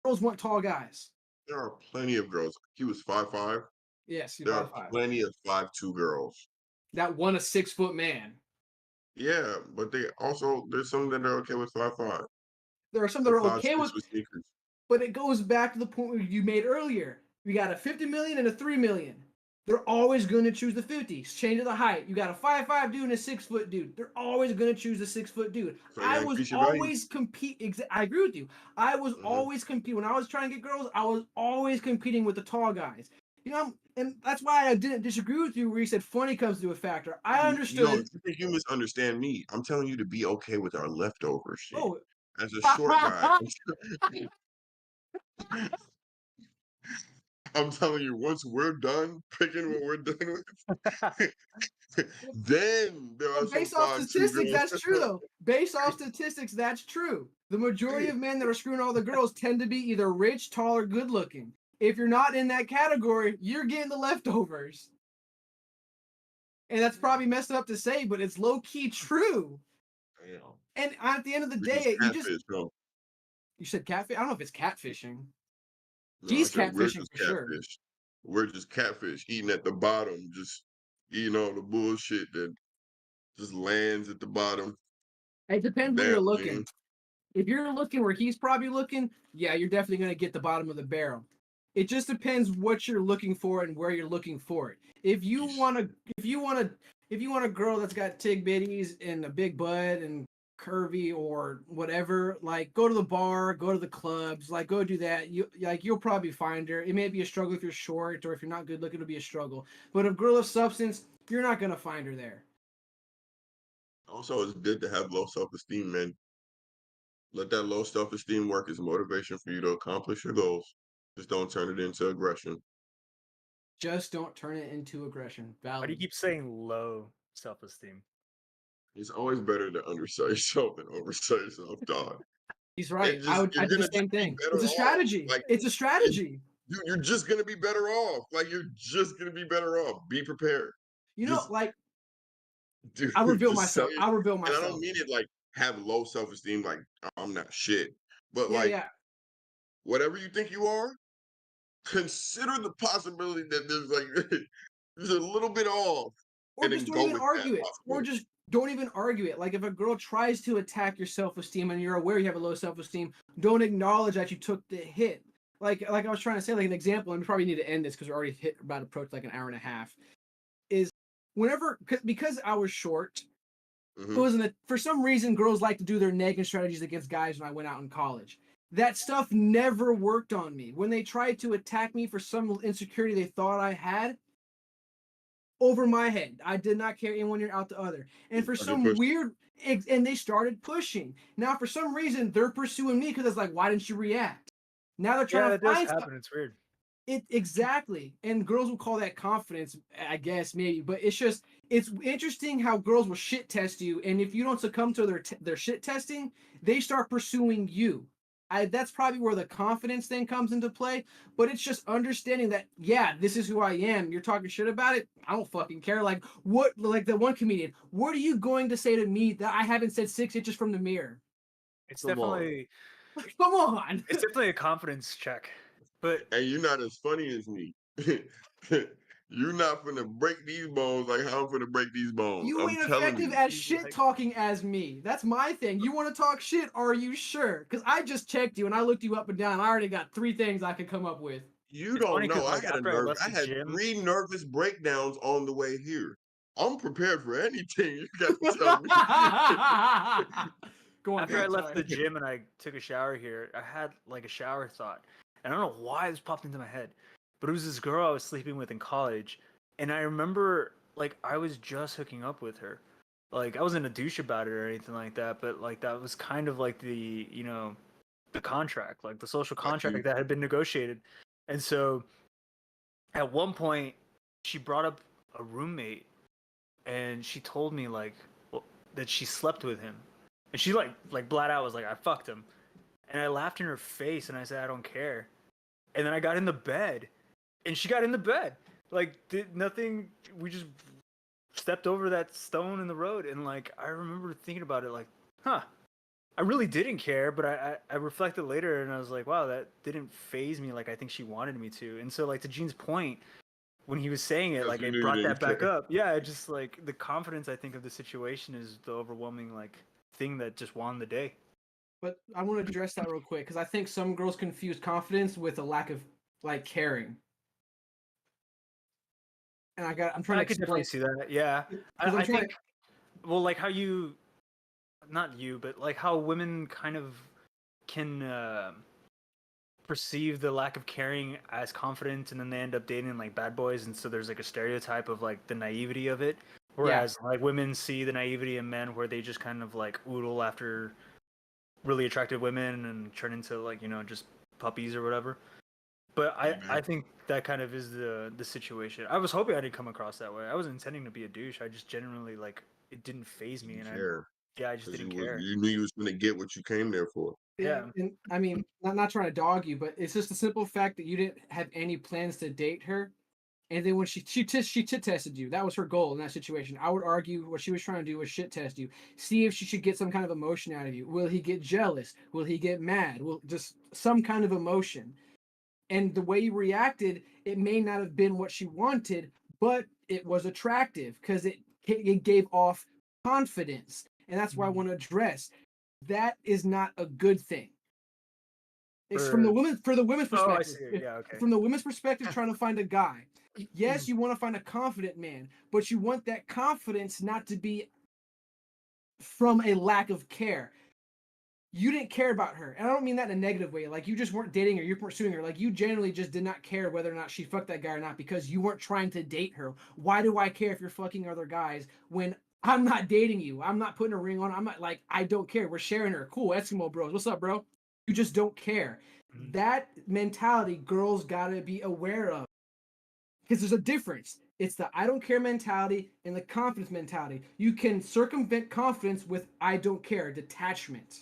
Girls want tall guys. There are plenty of girls. He was 5'5". Yes, he's There five are five. plenty of 5'2" girls. That one a 6 foot man. Yeah, but there's some that are okay with 5'5". There are some that And are five okay six with, with sneakers. but it goes back to the point you made earlier. We got a 50 million and a 3 million. They're always going to choose the 50. Change of the height. You got a 5'5" dude and a 6 foot dude. They're always going to choose the 6 foot dude. So you I was increase your value. always compete. I agree with you. I was Hmm. always compete when I was trying to get girls. I was always competing with the tall guys. And that's why I didn't disagree with you where you said funny comes to a factor. I understood. You think you misunderstand me. I'm telling you to be okay with our leftover shit. Oh, As a short guy, I'm telling you, once we're done picking what we're done with, then there are some based off 5'2" statistics, girls. that's true though. Based off statistics, that's true. The majority of men that are screwing all the girls tend to be either rich, tall, or good looking. If you're not in that category, you're getting the leftovers. And that's probably messed up to say, but it's low key true. Damn. And at the end of the We're just day, catfish, bro. you said catfish. I don't know if it's catfishing. No, I He's said we're catfishing just for sure. catfish. We're just catfish eating at the bottom, just eating all the bullshit that just lands at the bottom. It depends where Damn, you're looking. man. If you're looking where he's probably looking, yeah, you're definitely going to get the bottom of the barrel. It just depends what you're looking for and where you're looking for it. If you want a girl that's got tig bitties and a big butt and curvy or whatever, like go to the bar, go to the clubs, like go do that. You'll probably find her. It may be a struggle if you're short or if you're not good looking, it'll be a struggle. But a girl of substance, you're not going to find her there. Also, it's good to have low self-esteem, man. Let that low self-esteem work as motivation for you to accomplish your goals. Just don't turn it into aggression. Just don't turn it into aggression. Why do you Valid. keep saying low self-esteem? It's always better to undersell yourself than oversell yourself, dog. He's right. You're I'd do the gonna same just be thing. better It's a off. strategy. Like It's a it, strategy. you're just gonna be better off. Like you're just gonna be better off. Be prepared. Just Like dude, I reveal just sell myself. your. I reveal And I don't myself. mean it like have low self-esteem, like I'm not shit. But Yeah, like yeah. whatever you think you are, consider the possibility that there's like there's a little bit off, Or and just then don't go even with that argue it. Or possibility. just don't even argue it. Like if a girl tries to attack your self-esteem and you're aware you have a low self-esteem, don't acknowledge that you took the hit. Like I was trying to say, like an example, and we probably need to end this because we're already hit about to approach like an hour and a half. Is whenever because I was short, it Mhm. wasn't for some reason girls like to do their nagging strategies against guys when I went out in college. That stuff never worked on me. When they tried to attack me for some insecurity they thought I had, over my head. I did not carry in one ear out the other. And for Started some pushing. weird, and they started pushing. Now, for some reason, they're pursuing me because it's like, why didn't you react? Now they're Yeah, trying to that does find happen. It's weird. it exactly. And girls will call that confidence, I guess, maybe. But it's interesting how girls will shit test you. And if you don't succumb to their shit testing, they start pursuing you. That's probably where the confidence thing comes into play. But it's just understanding that, yeah, this is who I am. You're talking shit about it. I don't fucking care. Like like the one comedian, what are you going to say to me that I haven't said 6 inches from the mirror? It's Come on. definitely Come on. it's definitely a confidence check. But And you're not as funny as me. You're not finna break these bones like how I'm finna break these bones. You I'm ain't telling effective you. at he's shit like, talking as me. That's my thing. You want to talk shit? Are you sure? Because I just checked you and I looked you up and down. I already got 3 things I could come up with. You it's don't funny know. because like after I left I the had gym, 3 nervous breakdowns on the way here. I'm prepared for anything you got to tell me. Go on, after I Kat, left the sorry. gym and I took a shower here, I had like a shower thought. And I don't know why this popped into my head. But it was this girl I was sleeping with in college. And I remember like I was just hooking up with her. Like I wasn't a douche about it or anything like that, but like that was kind of like the, the contract, like the social Got contract you. that had been negotiated. And so at one point she brought up a roommate and she told me like that she slept with him. And she like flat out was like, I fucked him. And I laughed in her face and I said, I don't care. And then I got in the bed. And she got in the bed. Like did nothing, we just stepped over that stone in the road. And like I remember thinking about it like, huh. I really didn't care, but I reflected later and I was like, wow, that didn't phase me like I think she wanted me to. And so like to Gene's point, when he was saying it, Because like you it knew you brought didn't that back care. up. Yeah, it just like the confidence I think of the situation is the overwhelming like thing that just won the day. But I want to address that real quick because I think some girls confuse confidence with a lack of like caring. And I'm trying to I could definitely explain see that. Yeah, because I'm I trying think well, like how you, not you, but like how women kind of can perceive the lack of caring as confident, and then they end up dating like bad boys, and so there's like a stereotype of like the naivety of it, whereas like women see the naivety in men where they just kind of like oodle after really attractive women and turn into like, you know, just puppies or whatever. But I think that kind of is the situation. I was hoping I didn't come across that way. I wasn't intending to be a douche. I just genuinely like it didn't phase me, and I just didn't care. You knew you was gonna get what you came there for. Yeah, and I mean, not trying to dog you, but it's just the simple fact that you didn't have any plans to date her, and then when she tit tested you, that was her goal in that situation. I would argue what she was trying to do was shit test you, see if she should get some kind of emotion out of you. Will he get jealous? Will he get mad? Will just some kind of emotion? And the way you reacted, it may not have been what she wanted, but it was attractive because it gave off confidence, and that's why I want to address that is not a good thing. It's from the women's perspective. Oh, I see. Yeah, okay. From the women's perspective, trying to find a guy. Yes, you want to find a confident man, but you want that confidence not to be from a lack of care. You didn't care about her, and I don't mean that in a negative way. Like you just weren't dating her, you weren't pursuing her. Like you genuinely just did not care whether or not she fucked that guy or not because you weren't trying to date her. Why do I care if you're fucking other guys when I'm not dating you? I'm not putting a ring on. I'm not like, I don't care. We're sharing her. Cool, Eskimo bros. What's up, bro? You just don't care. That mentality girls gotta be aware of. Because there's a difference. It's the I don't care mentality and the confidence mentality. You can circumvent confidence with I don't care, detachment.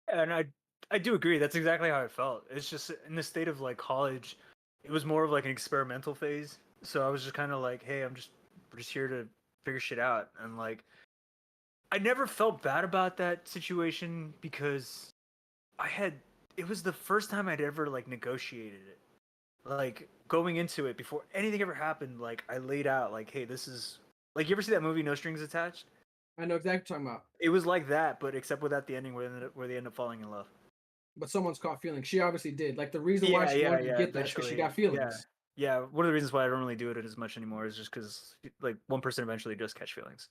And I do agree. That's exactly how I felt. It's just in the state of like college, it was more of like an experimental phase. So I was just kind of like, hey, we're just here to figure shit out. And like, I never felt bad about that situation because it was the first time I'd ever like negotiated it. Like going into it before anything ever happened, like I laid out like, hey, this is like, you ever see that movie No Strings Attached? I know exactly what you're talking about. It was like that, but except without the ending where they end up falling in love. But someone's caught feelings. She obviously did. Like the reason why she wanted to get that is because she got feelings. Yeah, one of the reasons why I don't really do it as much anymore is just because like one person eventually does catch feelings.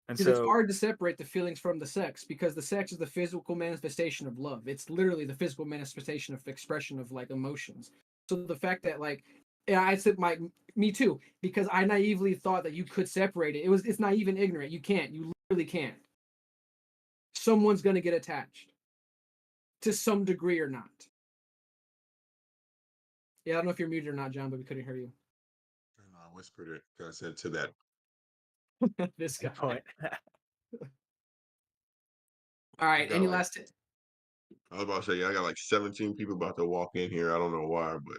And so it's hard to separate the feelings from the sex because the sex is the physical manifestation of love. It's literally the physical manifestation of expression of like emotions. So the fact that like, yeah, I said me too, because I naively thought that you could separate it. It's naive and ignorant. You can't. You literally can't. Someone's gonna get attached to some degree or not. Yeah, I don't know if you're muted or not, John, but we couldn't hear you. I whispered it because I said to that. This guy. point. All right. Any last? I was about to say, I got like 17 people about to walk in here. I don't know why, but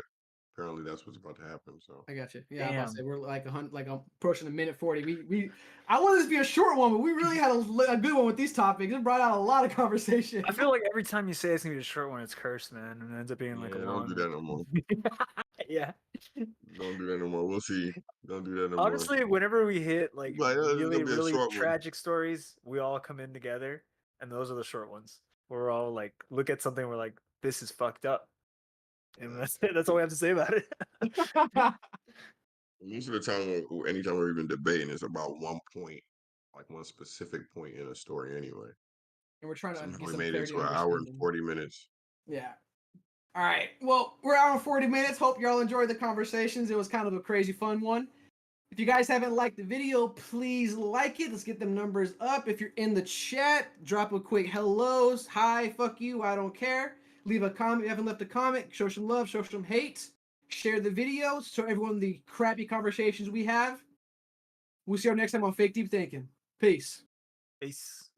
apparently that's what's about to happen. So I got you. Yeah, I'm about to say we're like approaching a minute 40. I wanted this to be a short one, but we really had a good one with these topics. It brought out a lot of conversation. I feel like every time you say it's gonna be a short one, it's cursed, man, and it ends up being like a long. Don't do that no more. Yeah. Don't do that no more. We'll see. Don't do that no more. Honestly, whenever we hit like really short tragic stories, we all come in together, and those are the short ones. We're all like, look at something, we're like, this is fucked up, and that's it. That's all we have to say about it. Most of the time, anytime we're even debating, it's about one point, like one specific point in a story, anyway. And we're trying to somehow get we some made it clarity to an hour and 40 minutes. Yeah. All right. Well, we're out on 40 minutes. Hope y'all enjoyed the conversations. It was kind of a crazy fun one. If you guys haven't liked the video, please like it. Let's get them numbers up. If you're in the chat, drop a quick hellos. Hi, fuck you, I don't care. Leave a comment. If you haven't left a comment, show some love, show some hate. Share the video. Show everyone the crappy conversations we have. We'll see you next time on Fake Deep Thinking. Peace. Peace.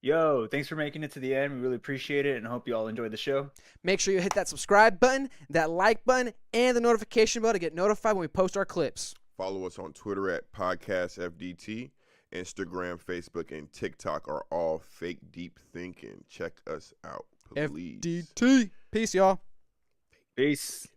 Yo, thanks for making it to the end. We really appreciate it and hope you all enjoyed the show. Make sure you hit that subscribe button, that like button, and the notification bell to get notified when we post our clips. Follow us on Twitter at PodcastFDT. Instagram, Facebook, and TikTok are all Fake Deep Thinking. Check us out, please. FDT. Peace, y'all. Peace.